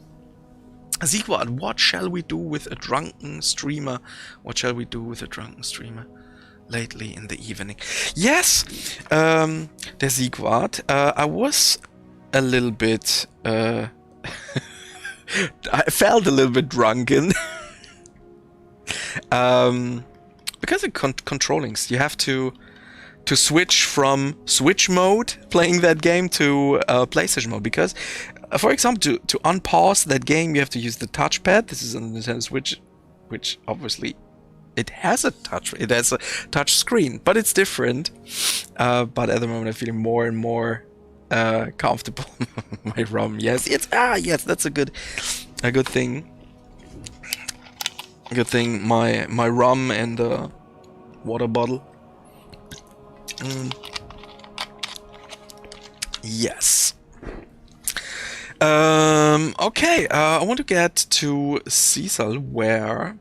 Siegwart, what shall we do with a drunken streamer? What shall we do with a drunken streamer lately in the evening? Yes, der Siegwart, I was a little bit, I felt a little bit drunken. Because of controllings, you have to switch from Switch mode, playing that game, to PlayStation mode. Because, for example, to unpause that game, you have to use the touchpad. This is on the Nintendo Switch, which obviously it has a touch screen, but it's different. But at the moment, I'm feeling more and more comfortable. My ROM, yes, yes, that's a good thing. Good thing my rum and water bottle. Yes. Okay. I want to get to Cecil, where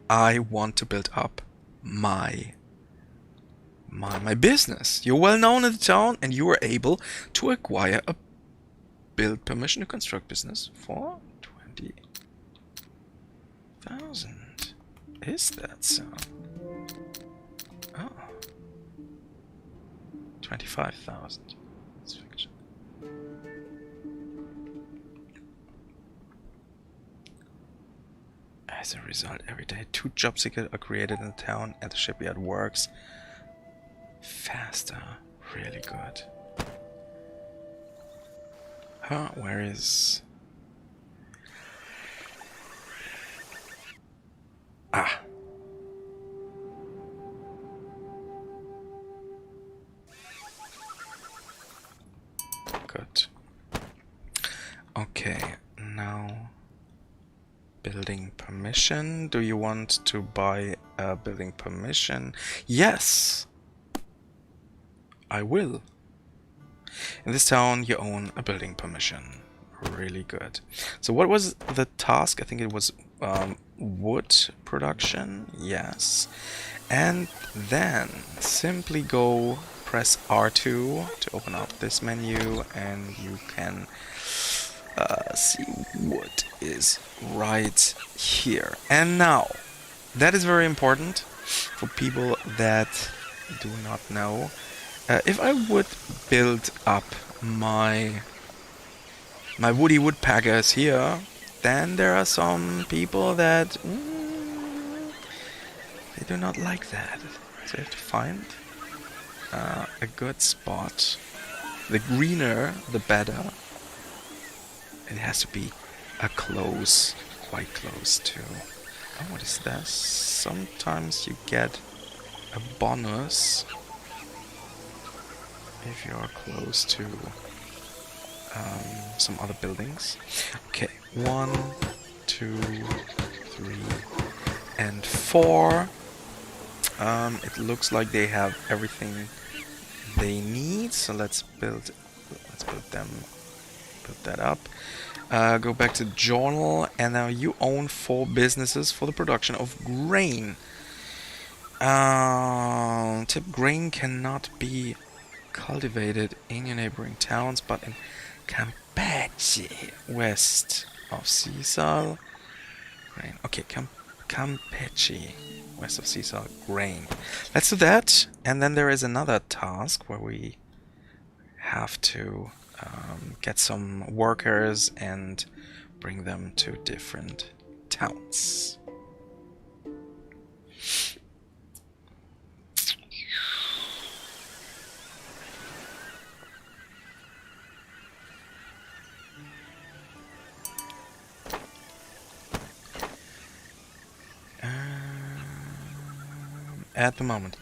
I want to build up my business. You're well known in the town, and you are able to acquire a build permission to construct business for 20,000. Is that so? Oh. 25,000. That's fiction. As a result, every day 2 job seekers are created in the town, and the shipyard works faster. Really good. Huh? Where is... Ah. Good. Okay, now building permission. Do you want to buy a building permission? Yes, I will. In this town, you own a building permission. Really good. So what was the task? I think it was wood production. Yes. And then simply go press R2 to open up this menu, and you can see what is right here. And now, that is very important for people that do not know. If I would build up my woody woodpeckers here, then there are some people that they do not like that. So you have to find a good spot. The greener, the better. It has to be quite close to... Oh, what is this? Sometimes you get a bonus if you are close to some other buildings. Okay, 1, 2, 3, and 4. It looks like they have everything they need, so let's build that up. Go back to journal, and now you own 4 businesses for the production of grain. Tip grain cannot be cultivated in your neighboring towns, but in Campeche, west of Sisal. Grain. Okay, Campeche, west of Sisal. Grain. Let's do that. And then there is another task where we have to get some workers and bring them to different towns. At the moment,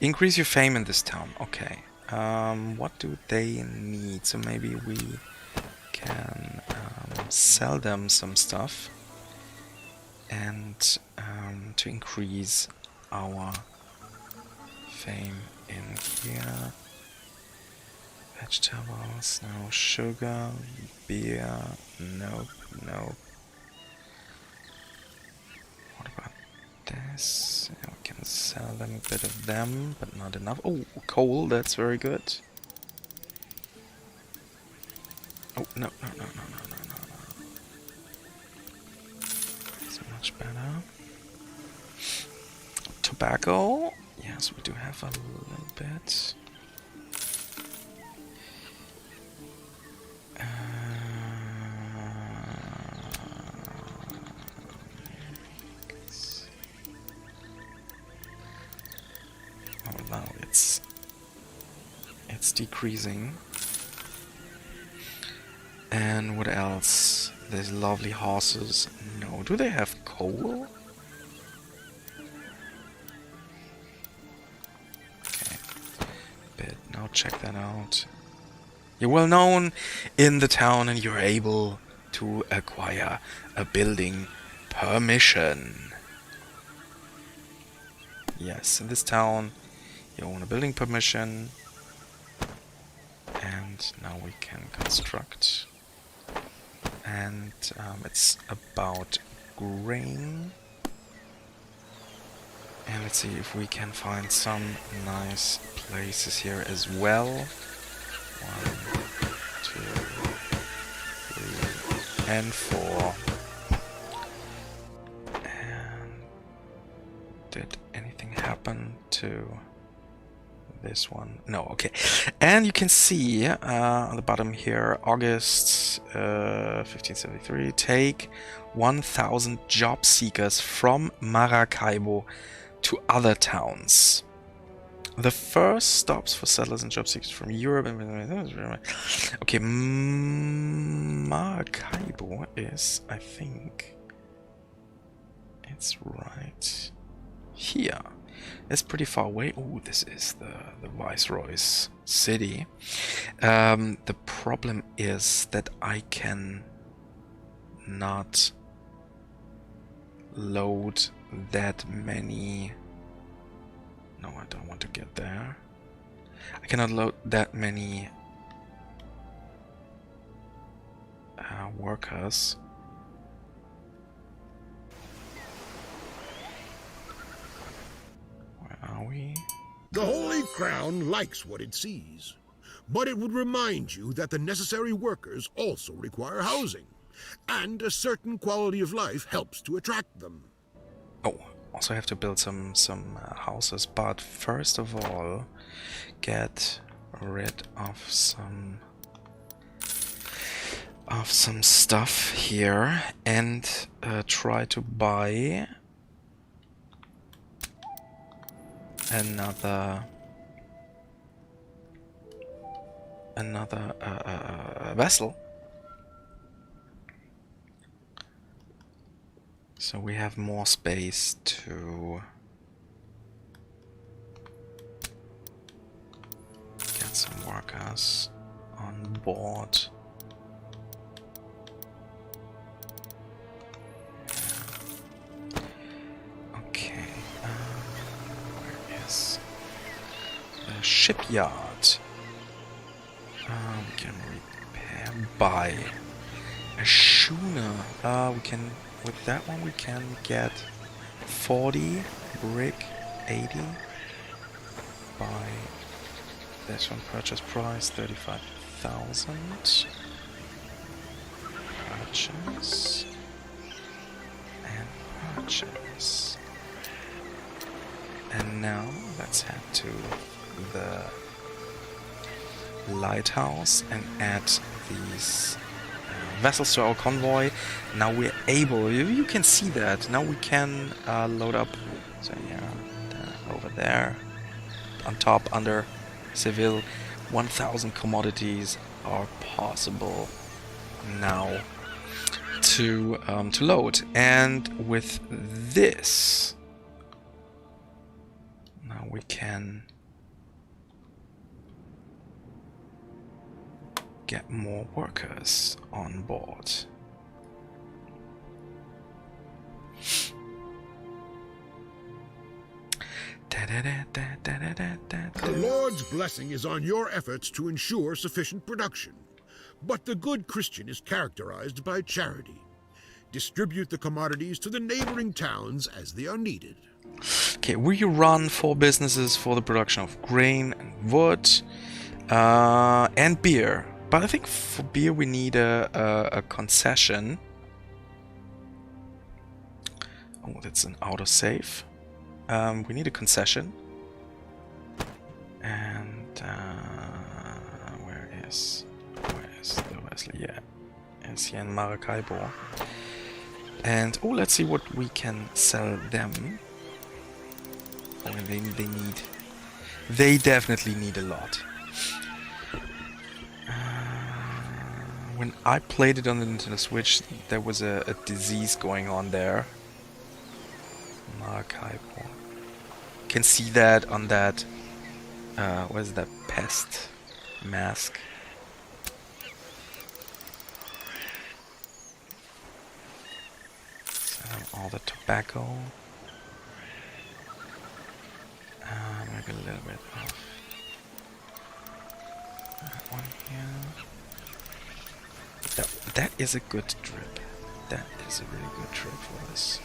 increase your fame in this town. Okay. What do they need? So maybe we can sell them some stuff and to increase our fame in here. Vegetables, no. Sugar, beer, nope, nope. What about this? Yeah, we can sell them a bit of them, but not enough. Oh, coal, that's very good. Oh, no, no, no, no, no, no, no, no. That's much better. Tobacco. Yes, we do have a little bit. Oh, now it's decreasing. And what else? There's lovely horses. No, do they have coal? Okay. But now check that out. You're well known in the town and you're able to acquire a building permission. Yes, in this town you own a building permission. And now we can construct. And it's about grain. And let's see if we can find some nice places here as well. 1, 2, 3, and 4. And did anything happen to this one? No, okay. And you can see on the bottom here, August 1573, take 1,000 job seekers from Maracaibo to other towns. The first stops for settlers and job seekers from Europe. Okay, Maracaibo is, I think, it's right here. It's pretty far away. Oh, this is the Viceroy's city. The problem is that I can not load that many. No, I don't want to get there. I cannot load that many workers. Are we? The Holy Crown likes what it sees, but it would remind you that the necessary workers also require housing, and a certain quality of life helps to attract them. Oh, also have to build some houses, but first of all, get rid of some stuff here and try to buy another vessel. So we have more space to get some workers on board. Okay, where is the shipyard? We can repair by a schooner. We can, with that one we can get 40 brick 80. Buy this one, purchase price 35,000. Purchase. And purchase. And now let's head to the lighthouse and add these vessels to our convoy. Now we're able, you can see that, now we can load up, so yeah, over there, on top, under Seville, 1,000 commodities are possible now to load. And with this, now we can get more workers on board. The Lord's blessing is on your efforts to ensure sufficient production. But the good Christian is characterized by charity. Distribute the commodities to the neighboring towns as they are needed. Okay, we run 4 businesses for the production of grain and wood and beer. But I think for beer we need a concession. Oh, that's an autosave. We need a concession. And where is the Wesley? Yeah, it's here in Maracaibo. And oh, let's see what we can sell them. Oh, they definitely need a lot. When I played it on the Nintendo Switch, there was a disease going on there. Maracaibo. Can see that on that. What is that? Pest mask. So all the tobacco. Maybe a little bit of that one here. That is a good drip. That is a really good drip for this.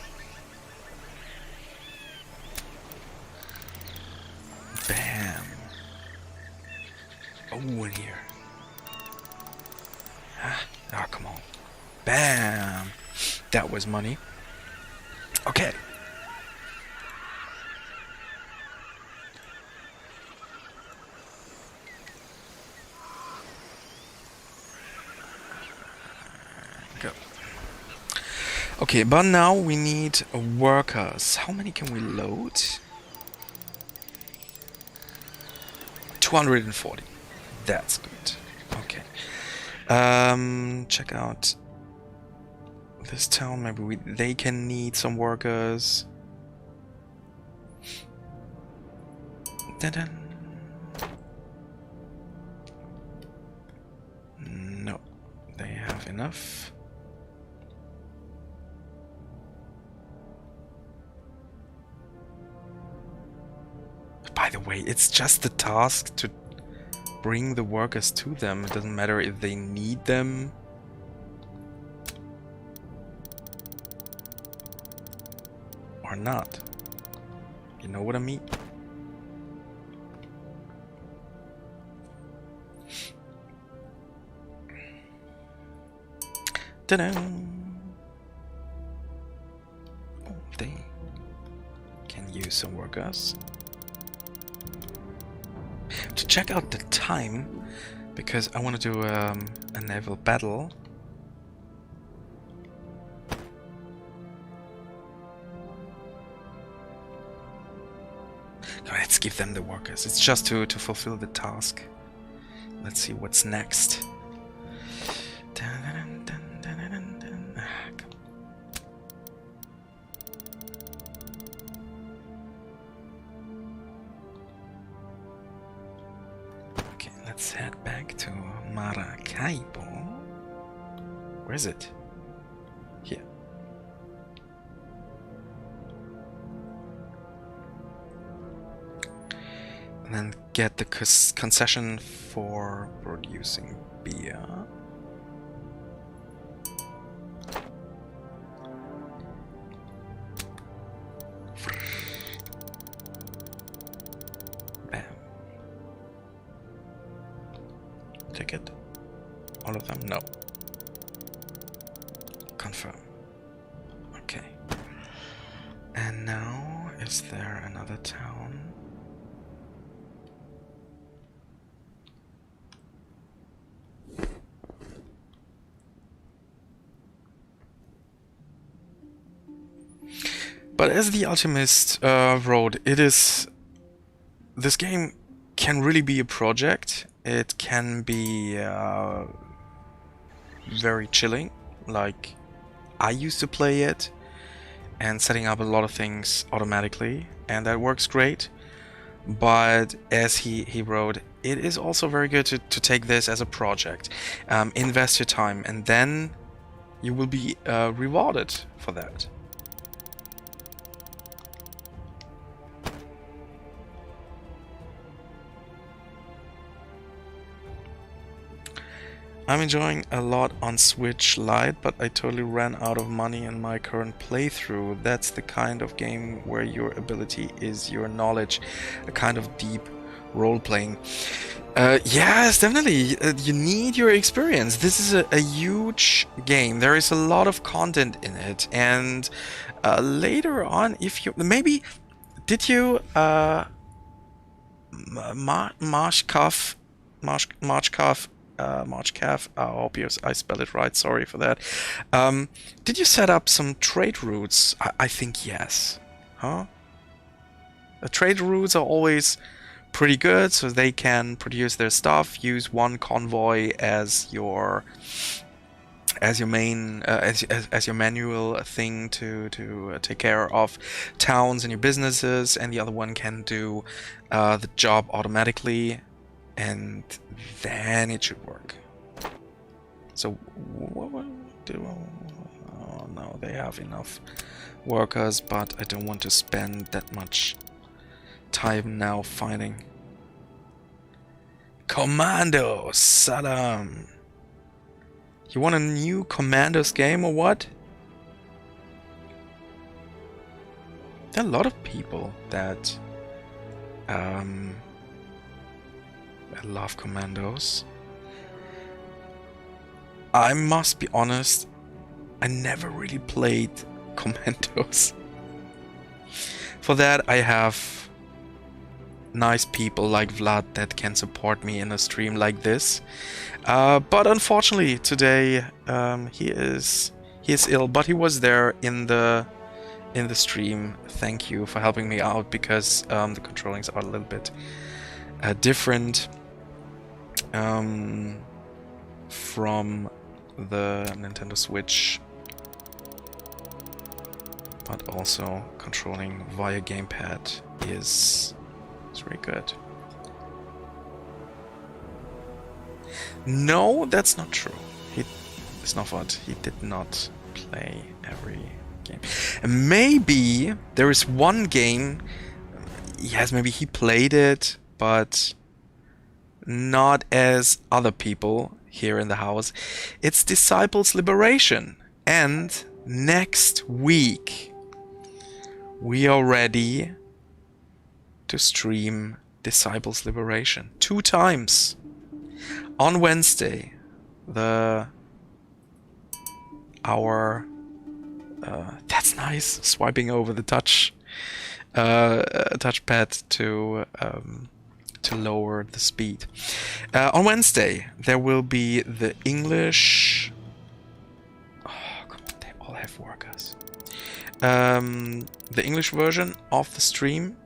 Bam. Oh, in here. Ah, come on. Bam. That was money. Okay. Go. Okay, but now we need workers. How many can we load? 240. That's good. Okay. Check out this town. Maybe they can need some workers. Dun-dun. No, they have enough. By the way, it's just the task to bring the workers to them. It doesn't matter if they need them. Or not. You know what I mean? Ta-da! Oh, they can use some workers. To check out the time, because I want to do a naval battle. Let's give them the workers. It's just to fulfill the task. Let's see what's next. Let's head back to Maracaibo. Where is it? Here. And then get the concession for producing beer. ticket? All of them? No. Confirm. Okay. And now, is there another town? But as the Alchemist wrote, this game can really be a project. It can be very chilling, like I used to play it, and setting up a lot of things automatically, and that works great. But as he wrote, it is also very good to take this as a project, invest your time, and then you will be rewarded for that. I'm enjoying a lot on Switch Lite, but I totally ran out of money in my current playthrough. That's the kind of game where your ability is your knowledge, a kind of deep role-playing. Yes, definitely. You need your experience. This is a huge game. There is a lot of content in it, and later on, if you maybe did you Marshkov, I hope I spell it right, sorry for that. Did you set up some trade routes? I think yes. Huh? The trade routes are always pretty good, so they can produce their stuff, use one convoy as your main as your manual thing to take care of towns and your businesses, and the other one can do the job automatically, and then it should work. So what do? Oh no, they have enough workers, but I don't want to spend that much time now fighting. Commando, Saddam. You want a new Commandos game or what? There are a lot of people that I love Commandos. I must be honest, I never really played Commandos. For that I have nice people like Vlad that can support me in a stream like this. But unfortunately today he is ill, but he was there in the stream. Thank you for helping me out, because the controllings are a little bit different from the Nintendo Switch, but also controlling via gamepad is very good. No, that's not true. It's not what he did not play every game. Maybe there is one game. Yes, maybe he played it, but not as other people here in the house. It's Disciples Liberation, and next week we are ready to stream Disciples Liberation 2 times. On Wednesday, that's nice, swiping over the touchpad to lower the speed. On Wednesday, there will be the English. Oh, come on, they all have workers. The English version of the stream.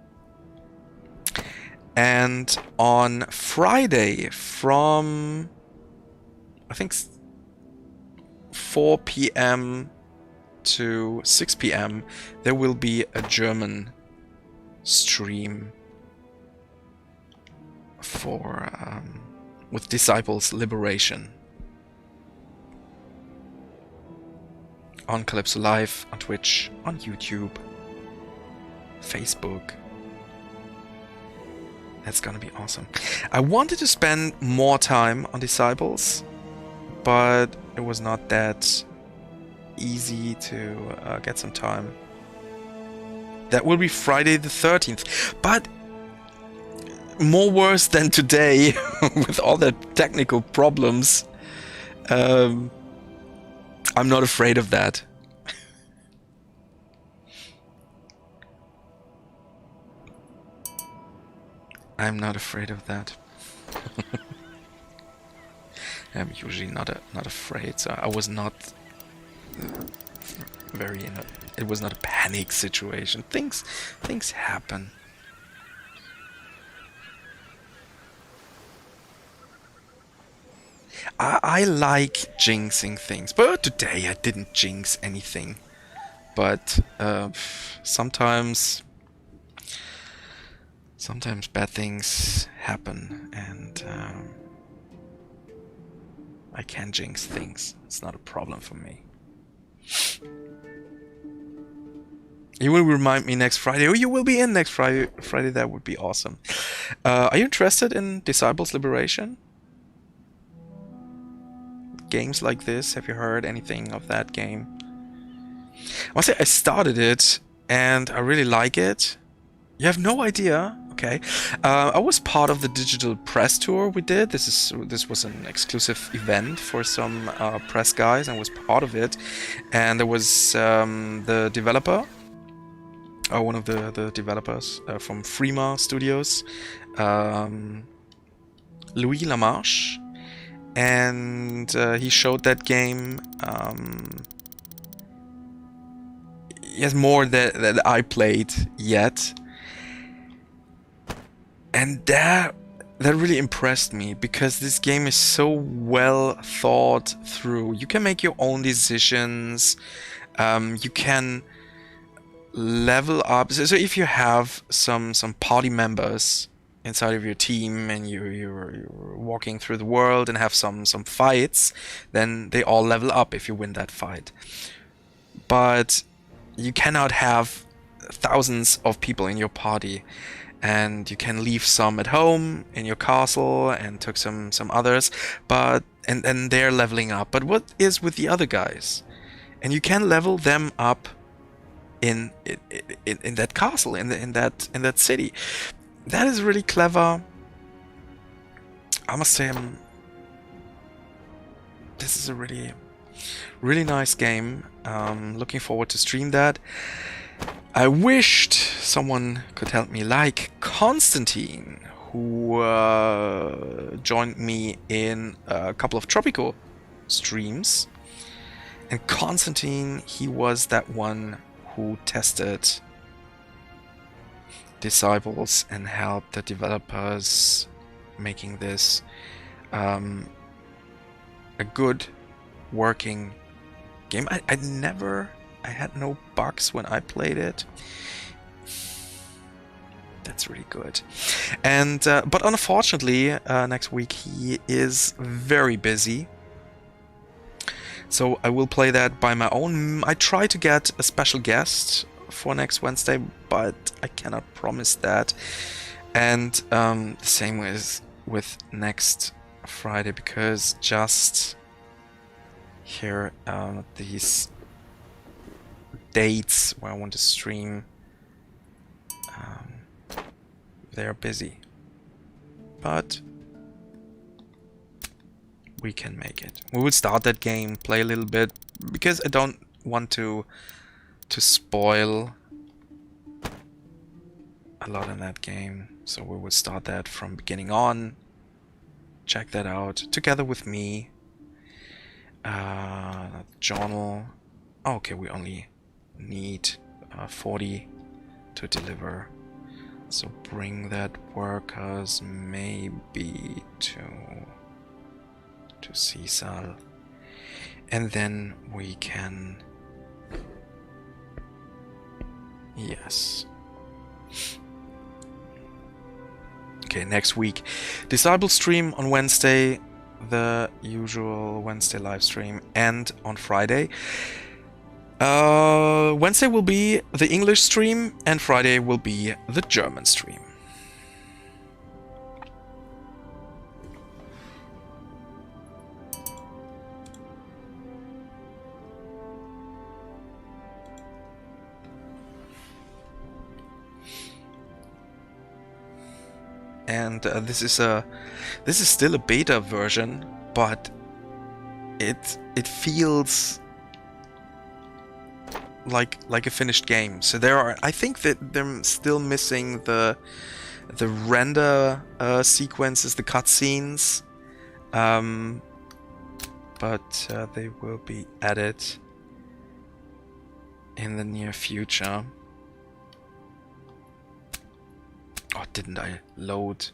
And on Friday, from I think 4 p.m. to 6 p.m., there will be a German stream for with Disciples Liberation on Calypso Live, on Twitch, on YouTube, Facebook. That's gonna be awesome. I wanted to spend more time on Disciples, but it was not that easy to get some time. That will be Friday the 13th, but more worse than today. with all the technical problems, I'm not afraid of that. I'm not afraid of that. I'm usually not afraid, so I was not very in a. It was not a panic situation. Things happen. I like jinxing things, but today I didn't jinx anything. But sometimes bad things happen, and I can jinx things. It's not a problem for me. You will remind me next Friday, or you will be in next Friday. That would be awesome. Are you interested in Disciples Liberation? Games like this, have you heard anything of that game? I must say I started it and I really like it. You have no idea? Okay. I was part of the digital press tour we did. This was an exclusive event for some press guys, and I was part of it. And there was the developer, one of the developers from Freema Studios, Louis Lamarche, and he showed that game. He has more that I played yet. And that really impressed me, because this game is so well thought through. You can make your own decisions. You can level up. So if you have some party members inside of your team, and you're walking through the world and have some fights, then they all level up if you win that fight. But you cannot have thousands of people in your party. And you can leave some at home in your castle and took some others, but and they're leveling up. But what is with the other guys? And you can level them up in that castle, in that city. That is really clever. I must say, this is a really nice game. Looking forward to stream that. I wished someone could help me, like Constantine, who joined me in a couple of Tropico streams. And Constantine, he was that one who tested Disciples and helped the developers making this a good working game. I had no bugs when I played it. That's really good. And but unfortunately, next week he is very busy. So I will play that by my own. I try to get a special guest for next Wednesday, but I cannot promise that. And the same with next Friday, because just here these dates where I want to stream, they are busy, but we can make it. We will start that game, play a little bit, because I don't want to spoil a lot in that game. So we will start that from beginning on, check that out together with me. Journal. Oh, okay, we only need 40 to deliver, so bring that workers maybe to Sisal, and then we can, yes. Okay, next week Disciple stream on Wednesday, the usual Wednesday live stream, and on Friday. Wednesday will be the English stream, and Friday will be the German stream. and this is still a beta version, but it feels like a finished game. So I think that they're still missing the render sequences, the cutscenes, but they will be added in the near future. Oh, didn't I load?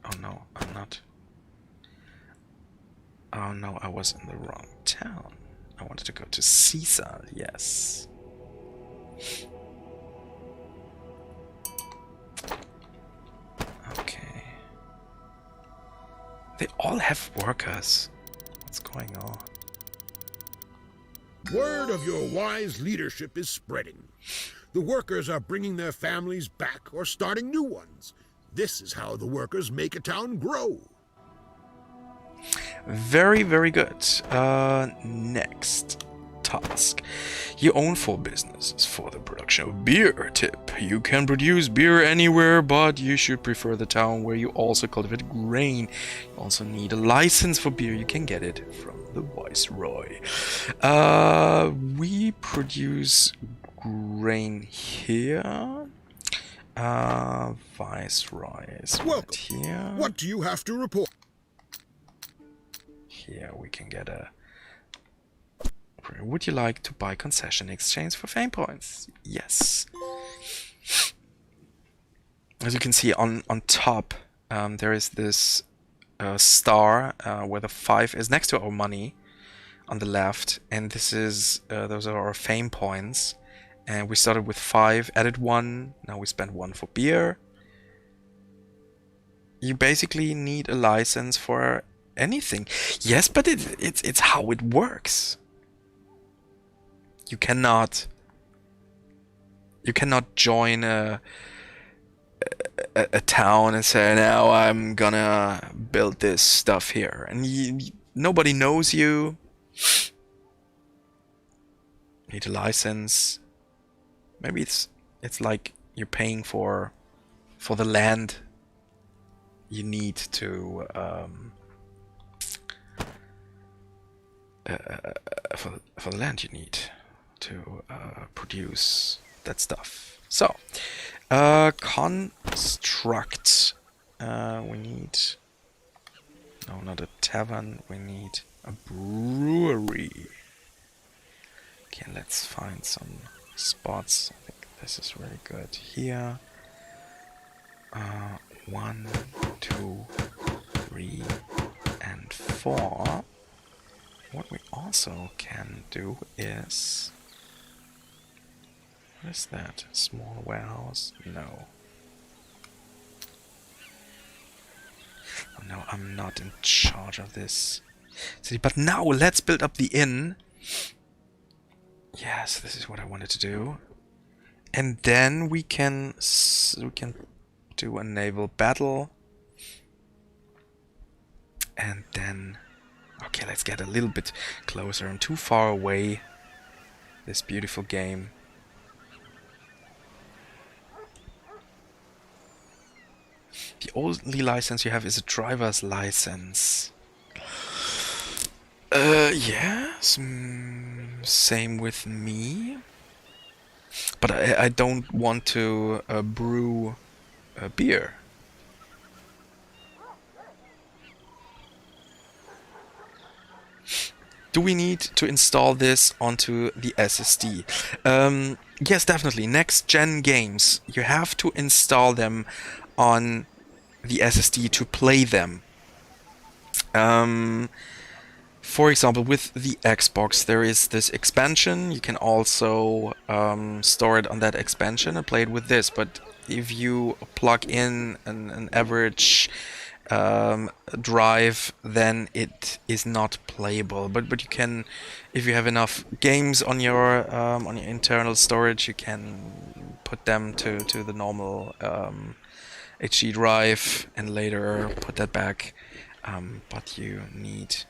Oh no, I'm not. Oh no, I was in the wrong town. I wanted to go to Caesar, yes. Okay. They all have workers. What's going on? Word of your wise leadership is spreading. The workers are bringing their families back or starting new ones. This is how the workers make a town grow. Very, very good. Next task. You own 4 businesses for the production of beer. Tip: you can produce beer anywhere, but you should prefer the town where you also cultivate grain. You also need a license for beer. You can get it from the Viceroy. We produce grain here. Viceroy is right here. What do you have to report? Here we can get a... Would you like to buy concession exchange for fame points? Yes. As you can see on top, there is this star where the 5 is next to our money on the left, and this is those are our fame points. And we started with 5, added 1. Now we spend 1 for beer. You basically need a license for anything. Yes, but it's how it works. You cannot join a town and say, now I'm gonna build this stuff here, and nobody knows you. Need a license. Maybe it's like you're paying for the land you need to for the land you need to produce that stuff. So, construct. We need... No, not a tavern. We need a brewery. Okay, let's find some spots. I think this is very good. Here. 1, 2, 3, and 4. What we also can do is... What is that? Small warehouse? No. Oh no, I'm not in charge of this city. But now let's build up the inn. Yes, this is what I wanted to do. And then we can do a naval battle. And then... Okay, let's get a little bit closer. I'm too far away. This beautiful game. The only license you have is a driver's license. Yes. Same with me. But I don't want to brew beer. Do we need to install this onto the SSD? Yes, definitely. Next gen games, you have to install them on the SSD to play them. For example, with the Xbox, there is this expansion. You can also store it on that expansion and play it with this. But if you plug in an average drive, then it is not playable. But you can, if you have enough games on your internal storage, you can put them to the normal HD drive and later put that back. But you need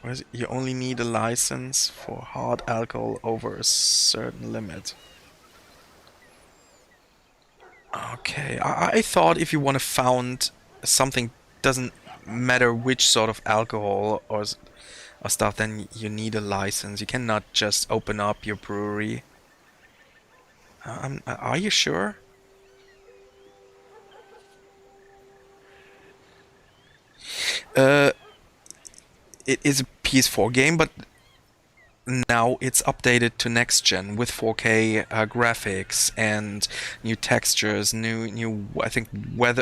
what is it? You only need a license for hard alcohol over a certain limit. Okay, I thought if you want to found something, doesn't matter which sort of alcohol or stuff, then you need a license. You cannot just open up your brewery. Are you sure? Uh, it is a PS4 game, but now it's updated to next gen with 4K graphics and new textures, new I think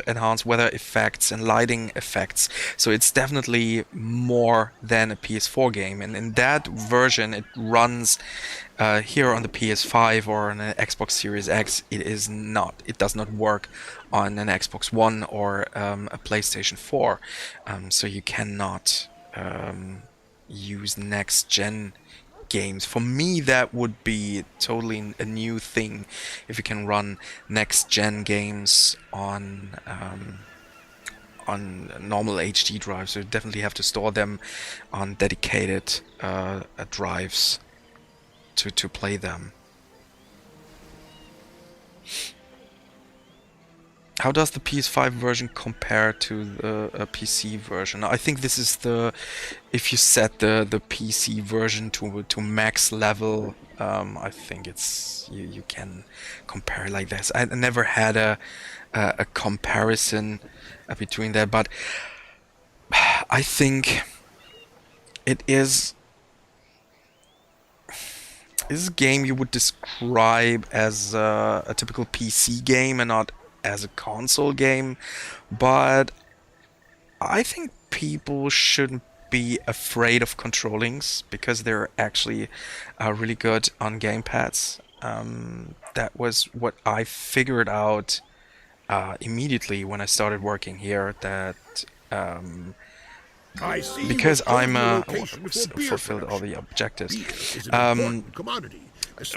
enhanced weather effects and lighting effects. So it's definitely more than a PS4 game. And in that version, it runs here on the PS5 or on an Xbox Series X. It is not. It does not work on an Xbox One or a PlayStation 4. So you cannot use next gen games. For me, that would be totally a new thing if you can run next gen games on normal HD drives. So you definitely have to store them on dedicated drives to play them. How does the PS5 version compare to the PC version? I think this is if you set the PC version to max level, I think it's you can compare like this. I never had a comparison between that, but I think it is a game you would describe as a typical PC game and not as a console game, but I think people shouldn't be afraid of controllings because they're actually really good on gamepads. That was what I figured out immediately when I started working here, that I see because I'm location for beer fulfilled all the production. objectives. Beer is an important commodity,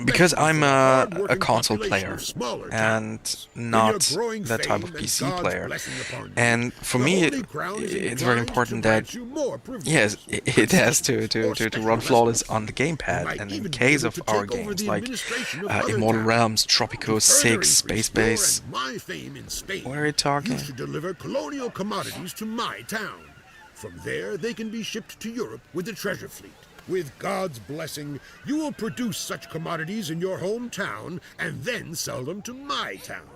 Because especially I'm for a hard-working console population player of smaller and towns. not In your growing that type of fame and PC God's player. blessing upon you, And for the me, Holy Crown is it's very inclined important to that grant you more privileges, yes, it has to special run flawless lessons. on the You gamepad. might And in even be case able of to our take over games the like administration of other Immortal towns. Realms, To Tropico further 6, increase Space your Base, and my fame in Spain, what are you talking? you should deliver colonial commodities to my town. From there, they can be shipped to Europe with the treasure fleet. With God's blessing, you will produce such commodities in your hometown and then sell them to my town.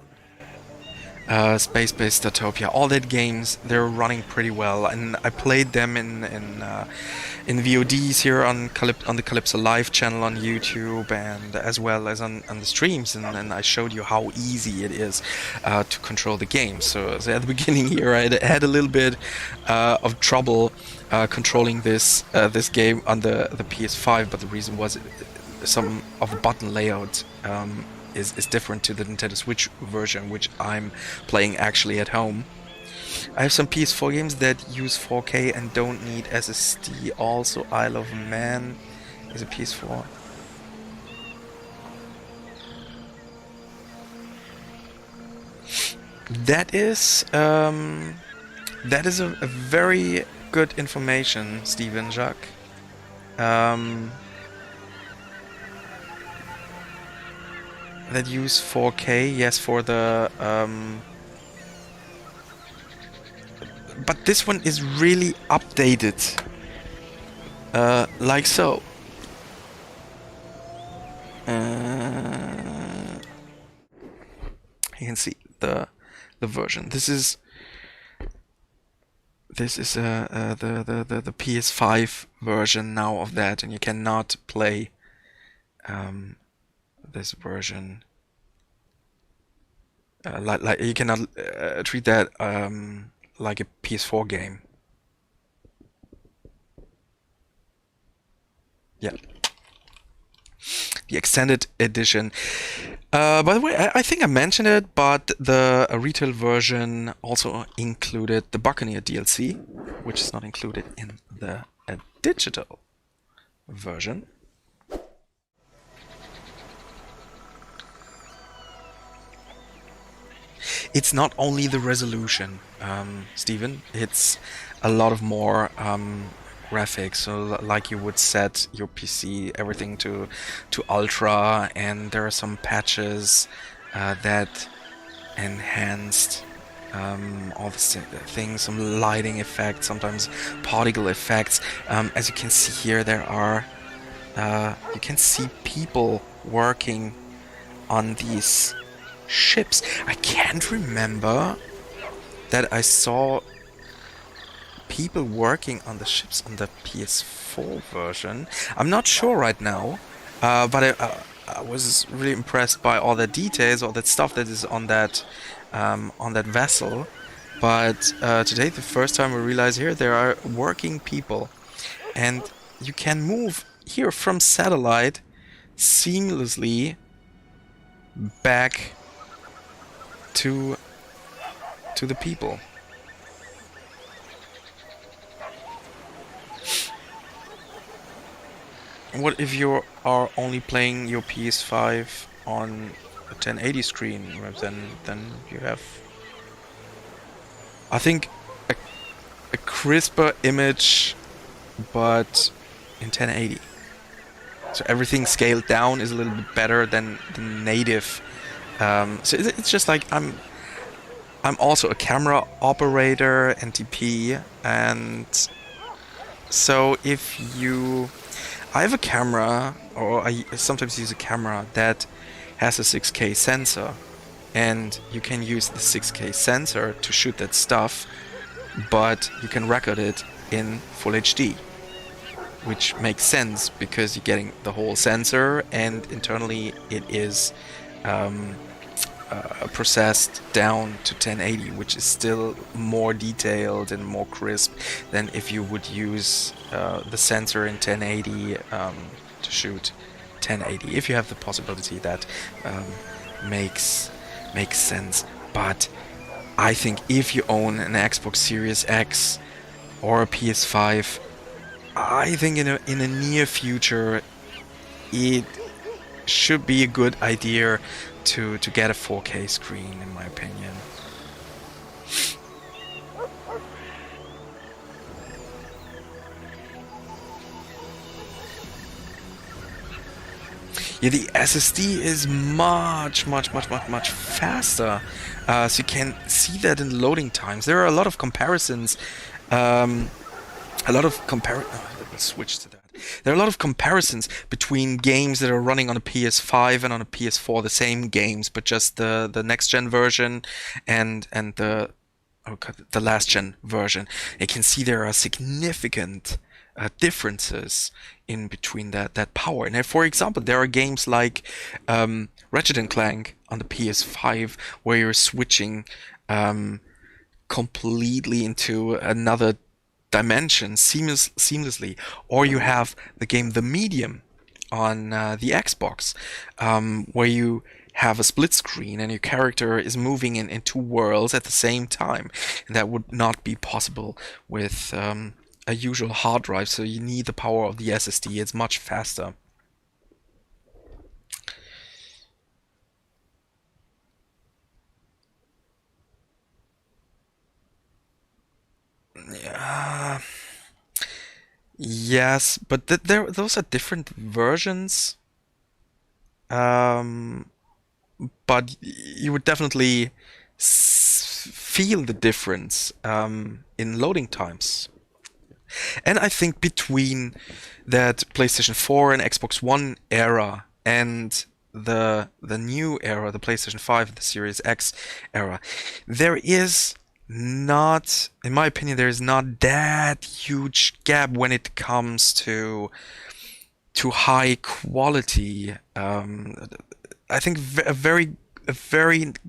Space Base, Statopia, all that games, they're running pretty well, and I played them in VODs here on the Calypso Live channel on YouTube, and as well as on the streams, and I showed you how easy it is to control the game. So at the beginning here, I had a little bit of trouble controlling this game on the PS5, but the reason was some of the button layout is different to the Nintendo Switch version, which I'm playing actually at home. I have some PS4 games that use 4K and don't need SSD. Also, Isle of Man is a PS4. That is a very good information, Steven Jacques. That use 4K, yes, for the but this one is really updated, like so. You can see the version. This is the PS5 version now of that, and you cannot play this version like you cannot treat that like a PS4 game. Yeah, the extended edition. By the way, I think I mentioned it, but the retail version also included the Buccaneer DLC, which is not included in the digital version. It's not only the resolution, Steven, it's a lot of more graphics. So like you would set your PC everything to ultra, and there are some patches that enhanced all the things, some lighting effects, sometimes particle effects. As you can see here, there are you can see people working on these ships. I can't remember that I saw people working on the ships on the PS4 version. I'm not sure right now, but I was really impressed by all the details, all that stuff that is on that vessel. But today, the first time we realize here there are working people, and you can move here from satellite seamlessly back to the people. What if you are only playing your PS5 on a 1080 screen? Then you have, I think, a crisper image, but in 1080. So everything scaled down is a little bit better than the native. So it's just like I'm also a camera operator, NTP, and so if you, I have a camera, or I sometimes use a camera that has a 6K sensor, and you can use the 6K sensor to shoot that stuff, but you can record it in Full HD, which makes sense because you're getting the whole sensor, and internally it is processed down to 1080, which is still more detailed and more crisp than if you would use the sensor in 1080 to shoot 1080. If you have the possibility, that makes sense. But I think if you own an Xbox Series X or a PS5, I think in a near future it should be a good idea to get a 4K screen, in my opinion. Yeah, the SSD is much faster. So you can see that in loading times. There are a lot of comparisons. Let's switch to that. There are a lot of comparisons between games that are running on a PS5 and on a PS4, the same games, but just the next gen version and the last gen version. You can see there are significant differences in between that power. And for example, there are games like Ratchet and Clank on the PS5 where you're switching completely into another dimension seamlessly, or you have the game The Medium on the Xbox, where you have a split screen and your character is moving in two worlds at the same time, and that would not be possible with a usual hard drive. So you need the power of the SSD. It's much faster. Yes, but those are different versions. But you would definitely feel the difference in loading times. And I think between that PlayStation 4 and Xbox One era and the new era, the PlayStation 5, the Series X era, there is not, in my opinion, there is not that huge gap when it comes to high quality. I think a very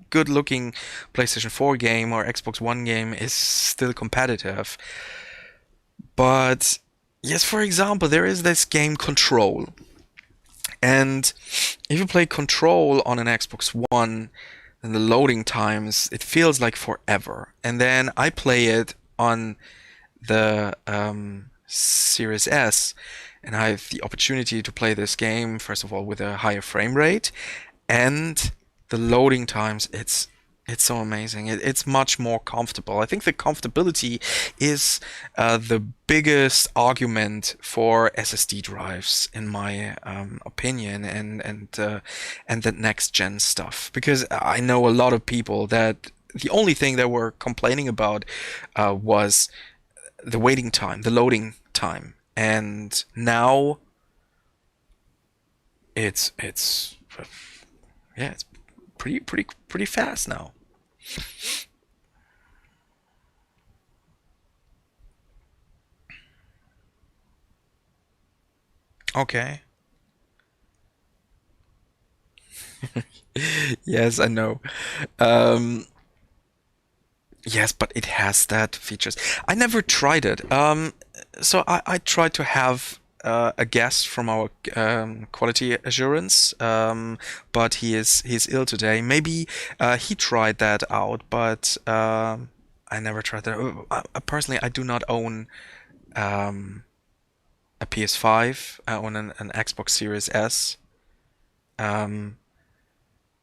good looking PlayStation 4 game or Xbox One game is still competitive. But yes, for example, there is this game Control. And if you play Control on an Xbox One, then the loading times, it feels like forever. And then I play it on the Series S, and I have the opportunity to play this game, first of all, with a higher frame rate, and the loading times, it's It's so amazing. It's much more comfortable. I think the comfortability is the biggest argument for SSD drives, in my opinion, and the next gen stuff. Because I know a lot of people that the only thing they were complaining about was the waiting time, the loading time, and now it's yeah, it's pretty fast now. Okay. Yes, I know. Um, yes, but it has that features. I never tried it. So I tried to have a guest from our quality assurance, but he's ill today. Maybe he tried that out, but I never tried that. Personally, I do not own um, a PS5. I own an Xbox Series S, um,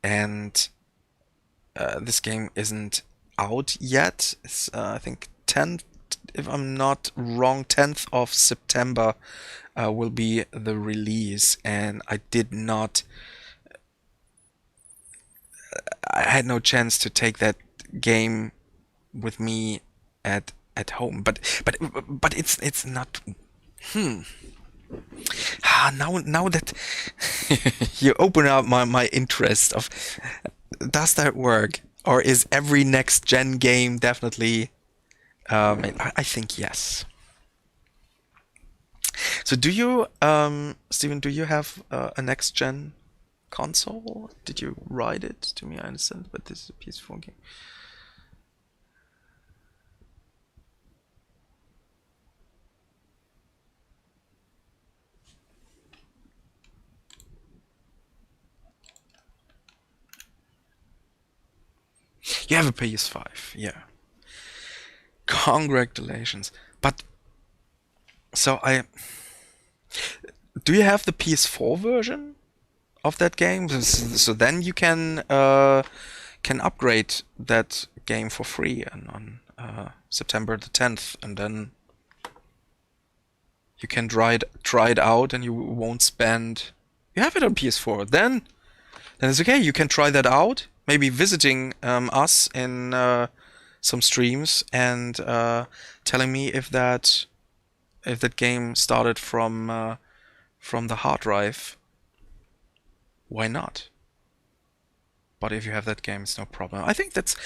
and this game isn't out yet. It's I think 10th, if I'm not wrong, 10th of September will be the release, and I had no chance to take that game with me at home. But it's not. Hmm. Now that you open up my interest of, does that work? Or is every next gen game definitely I think yes. So do you Steven, do you have a next gen console? Did you ride it? To me, I understand, but this is a PS4 game. You have a PS5, yeah. Congratulations. But so I do you have the PS4 version of that game? So then you can upgrade that game for free on September the 10th, and then you can try it out, and you won't spend. You have it on PS4. Then it's okay. You can try that out. Maybe visiting us in some streams and telling me if that game started from the hard drive. Why not? But if you have that game, it's no problem. I think that's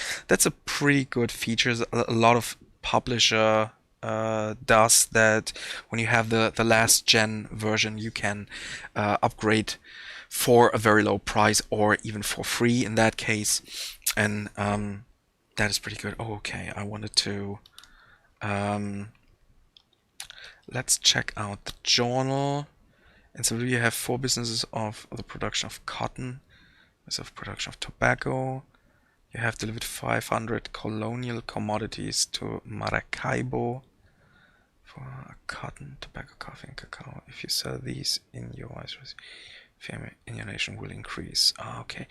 a pretty good feature. A lot of publisher does that. When you have the last gen version, you can upgrade for a very low price or even for free in that case, and that is pretty good. Oh, okay, I wanted to let's check out the journal. And so you have 4 businesses of the production of cotton, of production of tobacco. You have delivered 500 colonial commodities to Maracaibo for cotton, tobacco, coffee, and cacao. If you sell these in your fame in your nation will increase. Okay,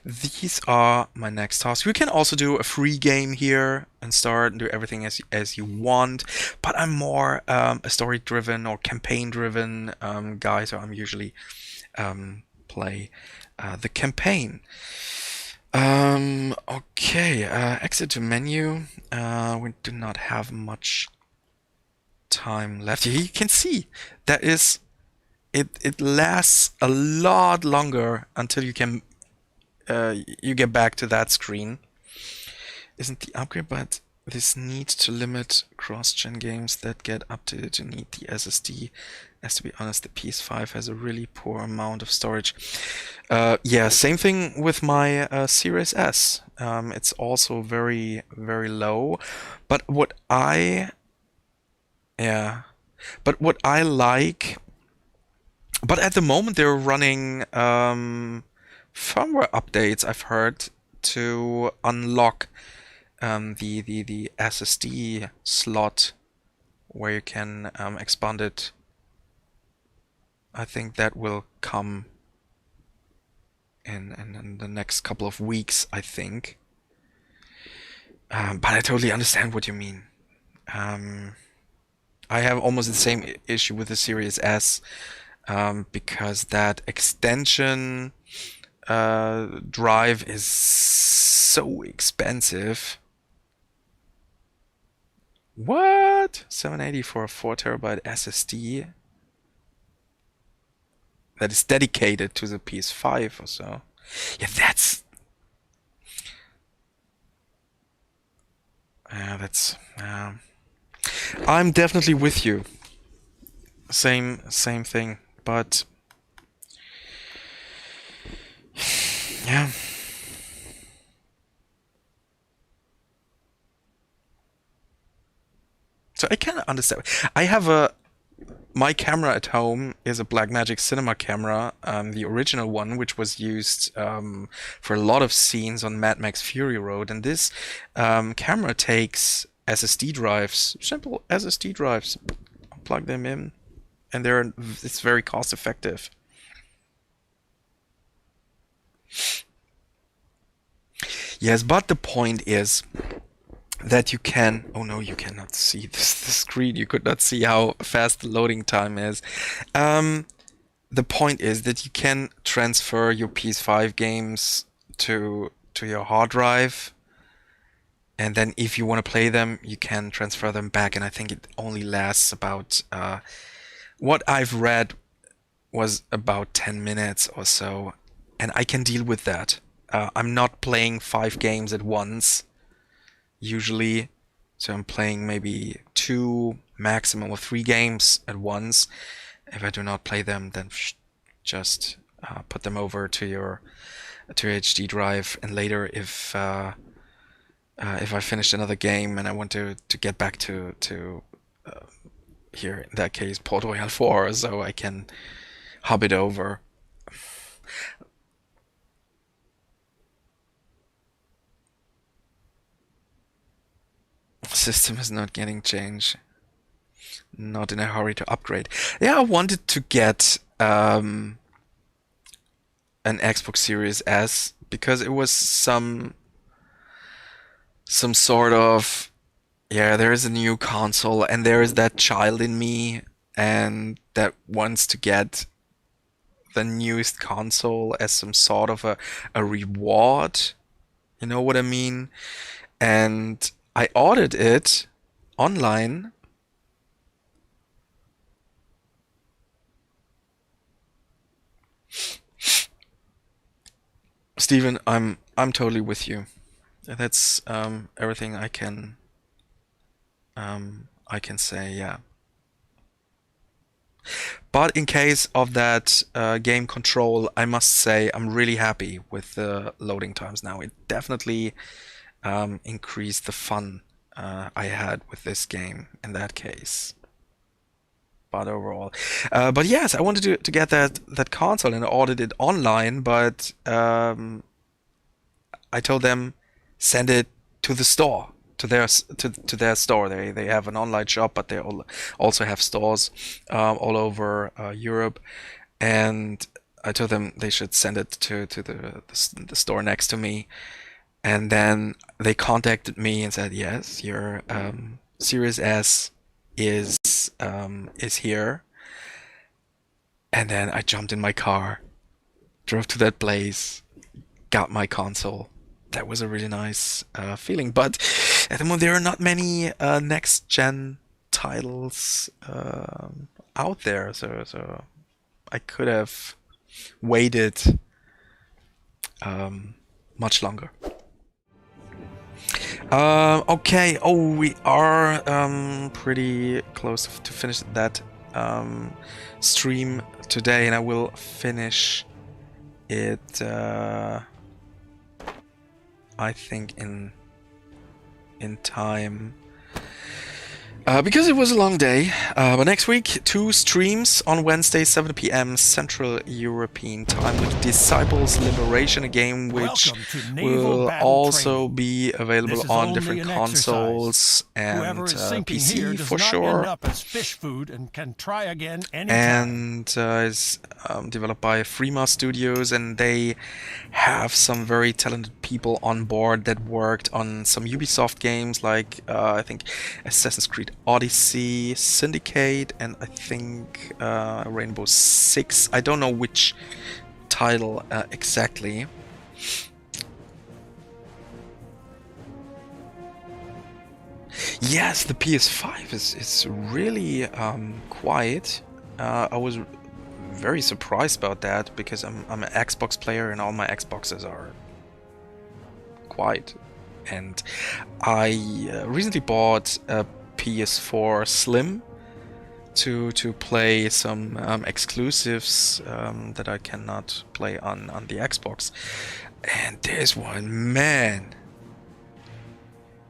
these are my next tasks. You can also do a free game here and start and do everything as you want, but I'm more a story-driven or campaign-driven guy, so I'm usually play the campaign. Okay, exit to menu. We do not have much time left. You can see that is it lasts a lot longer until you get back to that screen. Isn't the upgrade, but this needs to limit cross-gen games that get updated to need the SSD. As to be honest, the PS5 has a really poor amount of storage. Yeah, same thing with my Series S. It's also very, very low. But what I, yeah, but what I like, but at the moment they're running firmware updates, I've heard, to unlock the SSD slot where you can expand it. I think that will come in the next couple of weeks, I think. But I totally understand what you mean. I have almost the same issue with the Series S, because that extension drive is so expensive. What? 780 for a 4 terabyte SSD that is dedicated to the PS5 or so. Yeah, that's I'm definitely with you. Same thing, but yeah. So I kind of understand. I have my camera at home is a Blackmagic Cinema camera, the original one, which was used for a lot of scenes on Mad Max Fury Road. And this camera takes SSD drives, simple SSD drives, plug them in, and it's very cost effective. Yes, but the point is that you can. Oh no, you cannot see the screen. You could not see how fast the loading time is. The point is that you can transfer your PS5 games to your hard drive, and then if you want to play them, you can transfer them back. And I think it only lasts about what I've read was about 10 minutes or so, and I can deal with that. I'm not playing 5 games at once usually, so I'm playing maybe 2, maximum of 3 games at once. If I do not play them, then just put them over to your HD drive, and later if I finished another game and I want to get back to here in that case Port Royale 4, so I can hub it over. System is not getting changed. Not in a hurry to upgrade. Yeah, I wanted to get an Xbox Series S because it was some sort of, yeah, there is a new console and there is that child in me and that wants to get the newest console as some sort of a reward. You know what I mean? And I ordered it online. Steven, I'm totally with you. That's everything I can say, yeah. But in case of that game control, I must say I'm really happy with the loading times now. It definitely increased the fun I had with this game in that case. But overall, but yes, I wanted to get that console and I ordered it online, but I told them send it to the store, to their store. They have an online shop, but they also have stores all over Europe, and I told them they should send it to the store next to me. And then they contacted me and said, yes, your Series S is here. And then I jumped in my car, drove to that place, got my console. That was a really nice feeling. But at the moment, there are not many next gen titles out there, so I could have waited much longer. Okay. Oh, we are pretty close to finish that stream today, and I will finish it. I think in time. Because it was a long day. But next week, 2 streams on Wednesday, 7 p.m. Central European Time with Disciples Liberation, a game which Welcome to Naval will Battle also Training. be This available is on only different an consoles and Whoever is sinking here PC does for not sure. end up as fish food and can try again anytime. And is developed by Freema Studios, and they have some very talented people on board that worked on some Ubisoft games like I think Assassin's Creed Odyssey, Syndicate, and I think Rainbow Six. I don't know which title exactly. Yes, the PS5 is really quiet. I was very surprised about that because I'm an Xbox player and all my Xboxes are quiet. And I recently bought a PS4 Slim to play some exclusives that I cannot play on the Xbox. And this one, man.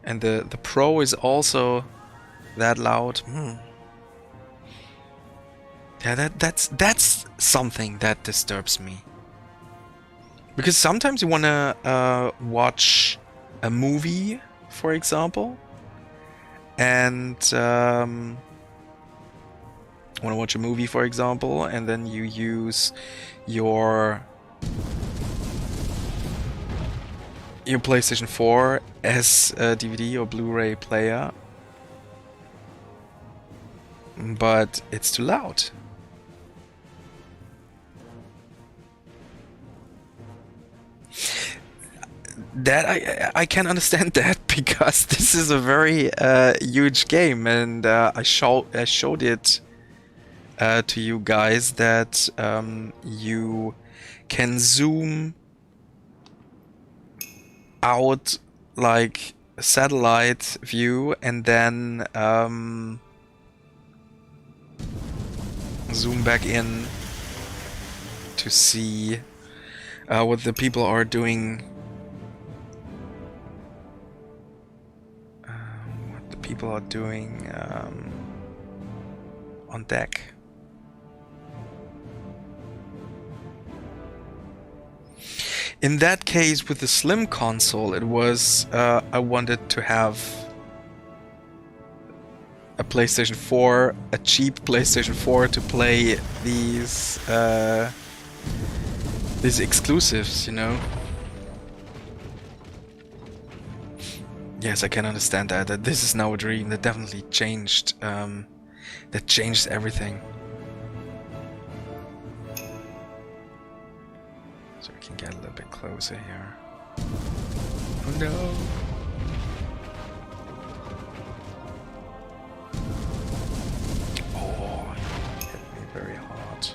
And the Pro is also that loud. Yeah, that's something that disturbs me. Because sometimes you wanna watch a movie, for example, and and then you use your PlayStation 4 as a DVD or Blu-ray player, but it's too loud. That I can understand that because this is a very huge game, and I showed it to you guys that you can zoom out like a satellite view and then zoom back in to see what the people are doing. On deck. In that case, with the Slim console, it was I wanted to have a PlayStation 4, a cheap PlayStation 4, to play these exclusives, you know. Yes, I can understand that this is now a dream. That definitely changed. That changed everything. So we can get a little bit closer here. Oh no! Oh, it hit me very hard.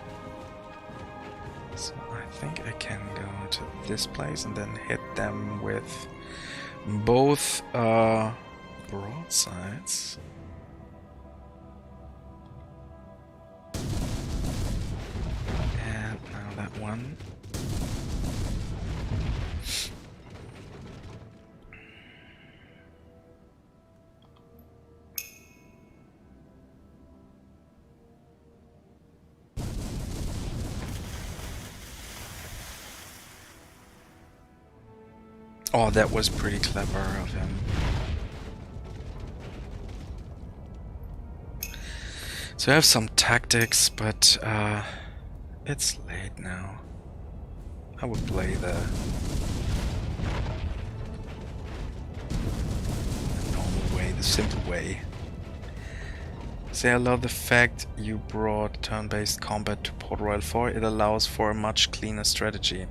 So I think I can go to this place and then hit them with both broadsides. And now that one. Oh, that was pretty clever of him. So I have some tactics, but it's late now. I would play the normal way, the simple way. Say I love the fact you brought turn-based combat to Port Royale 4. It allows for a much cleaner strategy.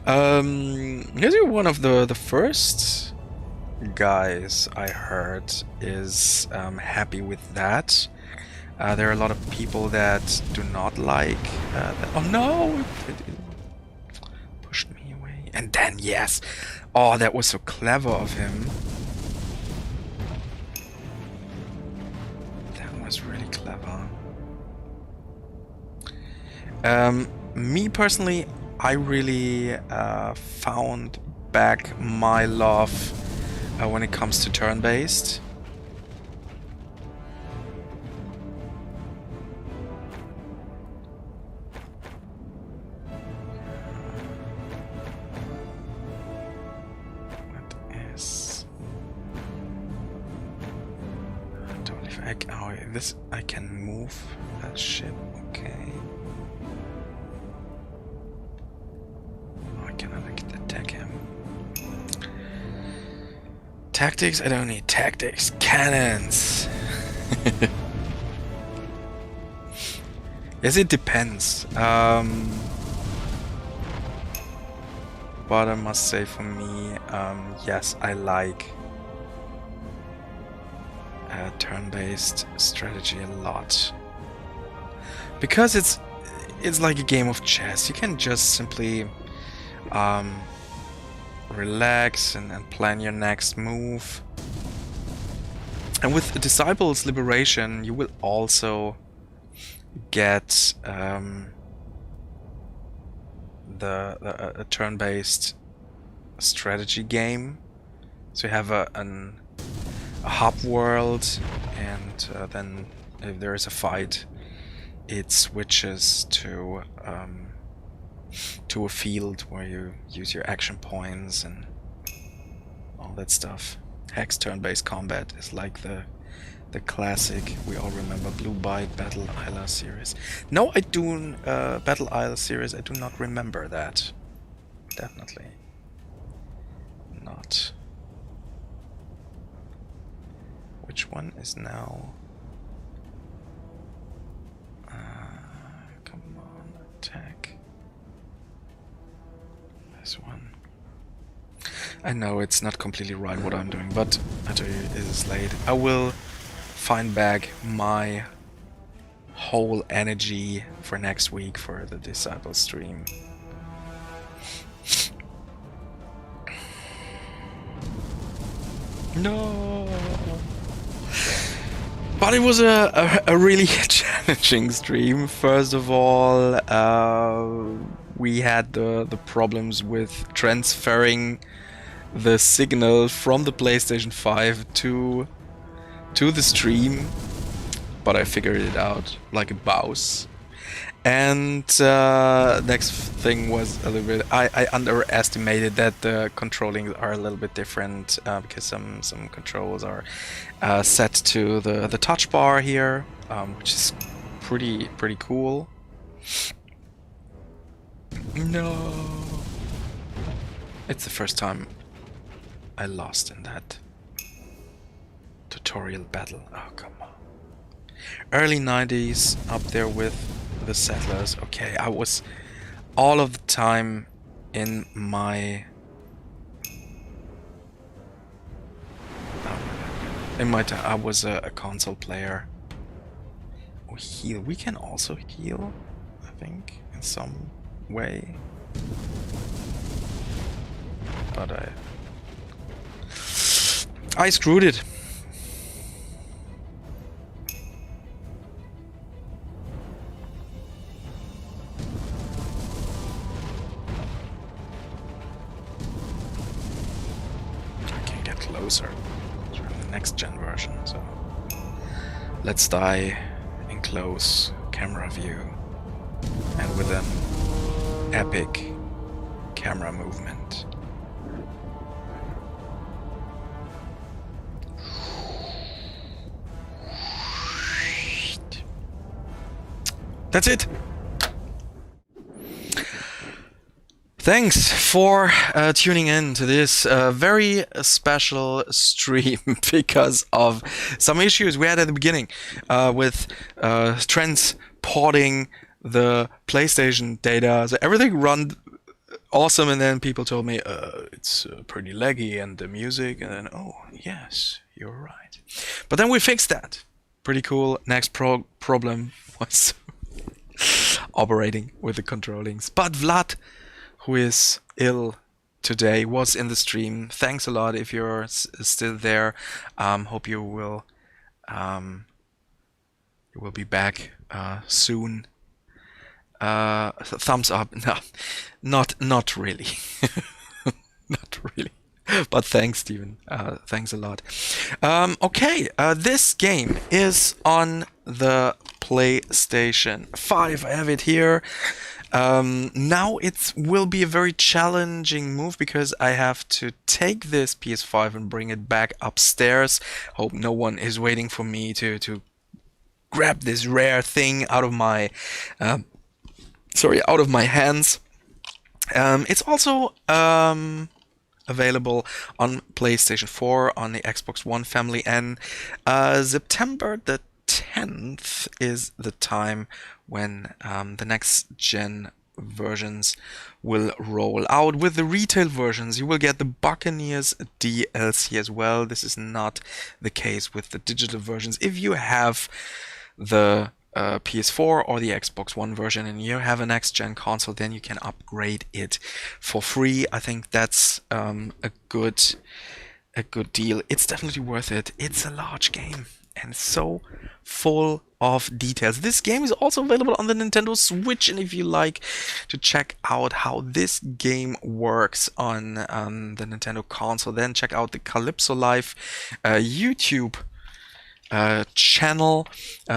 Because you're one of the first guys I heard is happy with that. There are a lot of people that do not like that. Oh no! It pushed me away. And then, yes! Oh, that was so clever of him. Was really clever. Me personally, I really found back my love when it comes to turn-based. Oh, this I can move that ship. Okay. Oh, I cannot attack him. Tactics? I don't need tactics. Cannons. Yes, it depends. But I must say, for me, yes, I like turn-based strategy a lot, because it's like a game of chess. You can just simply relax and plan your next move. And with Disciples Liberation, you will also get a turn-based strategy game. So you have a hub world, and then if there is a fight, it switches to a field where you use your action points and all that stuff. Hex turn-based combat is like the classic, we all remember, Blue Byte Battle Isle series. No, I do Battle Isle series. I do not remember that. Definitely not. Which one is now? Come on, attack. This one. I know it's not completely right what I'm doing, but I tell you, it is late. I will find back my whole energy for next week for the Disciple stream. No. But it was a really challenging stream. First of all, we had the problems with transferring the signal from the PlayStation 5 to the stream, but I figured it out like a boss. And next thing was a little bit, I underestimated that the controllings are a little bit different, because some controls are set to the touch bar here, which is pretty cool. No, it's the first time I lost in that tutorial battle. Oh, come on. Early 90s, up there with the Settlers. Okay, I was all of the time in my time I was a console player. Oh, heal. We can also heal, I think, in some way. But I screwed it. Closer to the next gen version, so let's die in close camera view and with an epic camera movement. That's it. Thanks for tuning in to this very special stream because of some issues we had at the beginning with transporting the PlayStation data. So everything run awesome, and then people told me it's pretty laggy and the music, and then oh yes, you're right. But then we fixed that. Pretty cool. Next problem was operating with the controllings. But Vlad, who is ill today, was in the stream. Thanks a lot if you're still there. Hope you will be back soon. Thumbs up. No, not really. Not really. But thanks, Steven. Thanks a lot. Okay, this game is on the PlayStation 5. I have it here. Now it will be a very challenging move because I have to take this PS5 and bring it back upstairs. Hope no one is waiting for me to grab this rare thing out of my hands. It's also available on PlayStation 4, on the Xbox One family, and September the 10th is the time when the next gen versions will roll out. With the retail versions, you will get the Buccaneers DLC as well. This is not the case with the digital versions. If you have the PS4 or the Xbox One version and you have a next gen console, then you can upgrade it for free. I think that's a good deal. It's definitely worth it. It's a large game and so full of details. This game is also available on the Nintendo Switch, and if you like to check out how this game works on the Nintendo console, then check out the Calypso Life YouTube channel.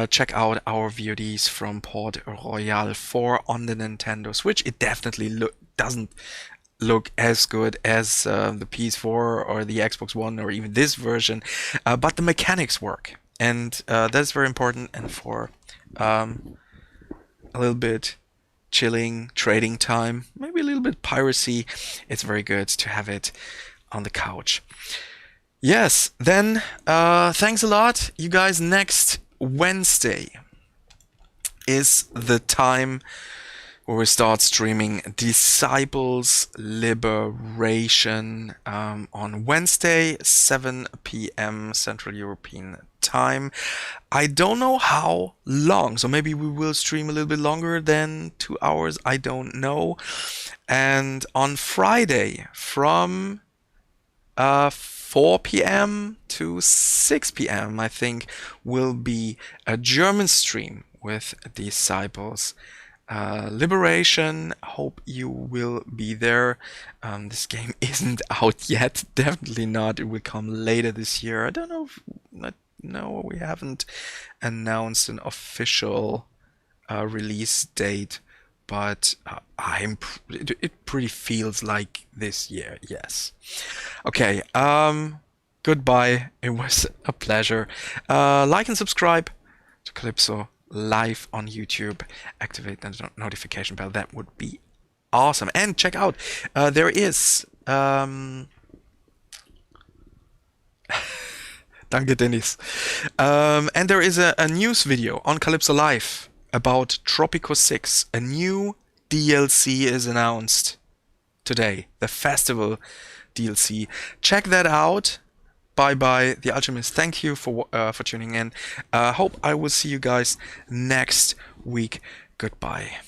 Check out our VODs from Port Royale 4 on the Nintendo Switch. It definitely doesn't look as good as the PS4 or the Xbox One or even this version, but the mechanics work, and that's very important. And for a little bit chilling trading time, maybe a little bit piracy, it's very good to have it on the couch. Yes, then thanks a lot, you guys. Next Wednesday is the time where we start streaming Disciples Liberation on Wednesday, 7 p.m. Central European Time. I don't know how long, so maybe we will stream a little bit longer than 2 hours, I don't know. And on Friday from 4 p.m. to 6 p.m. I think will be a German stream with Disciples Liberation. Hope you will be there. This game isn't out yet, definitely not. It will come later this year. I don't know if, no, we haven't announced an official release date, but it pretty feels like this year, yes. Okay, goodbye. It was a pleasure. Like and subscribe to Calypso Live on YouTube. Activate the notification bell. That would be awesome. And check out, there is... Danke, Dennis. And there is a news video on Calypso Live about Tropico 6. A new DLC is announced today, the festival DLC. Check that out. Bye bye, The Alchemist. Thank you for tuning in. Hope I will see you guys next week. Goodbye.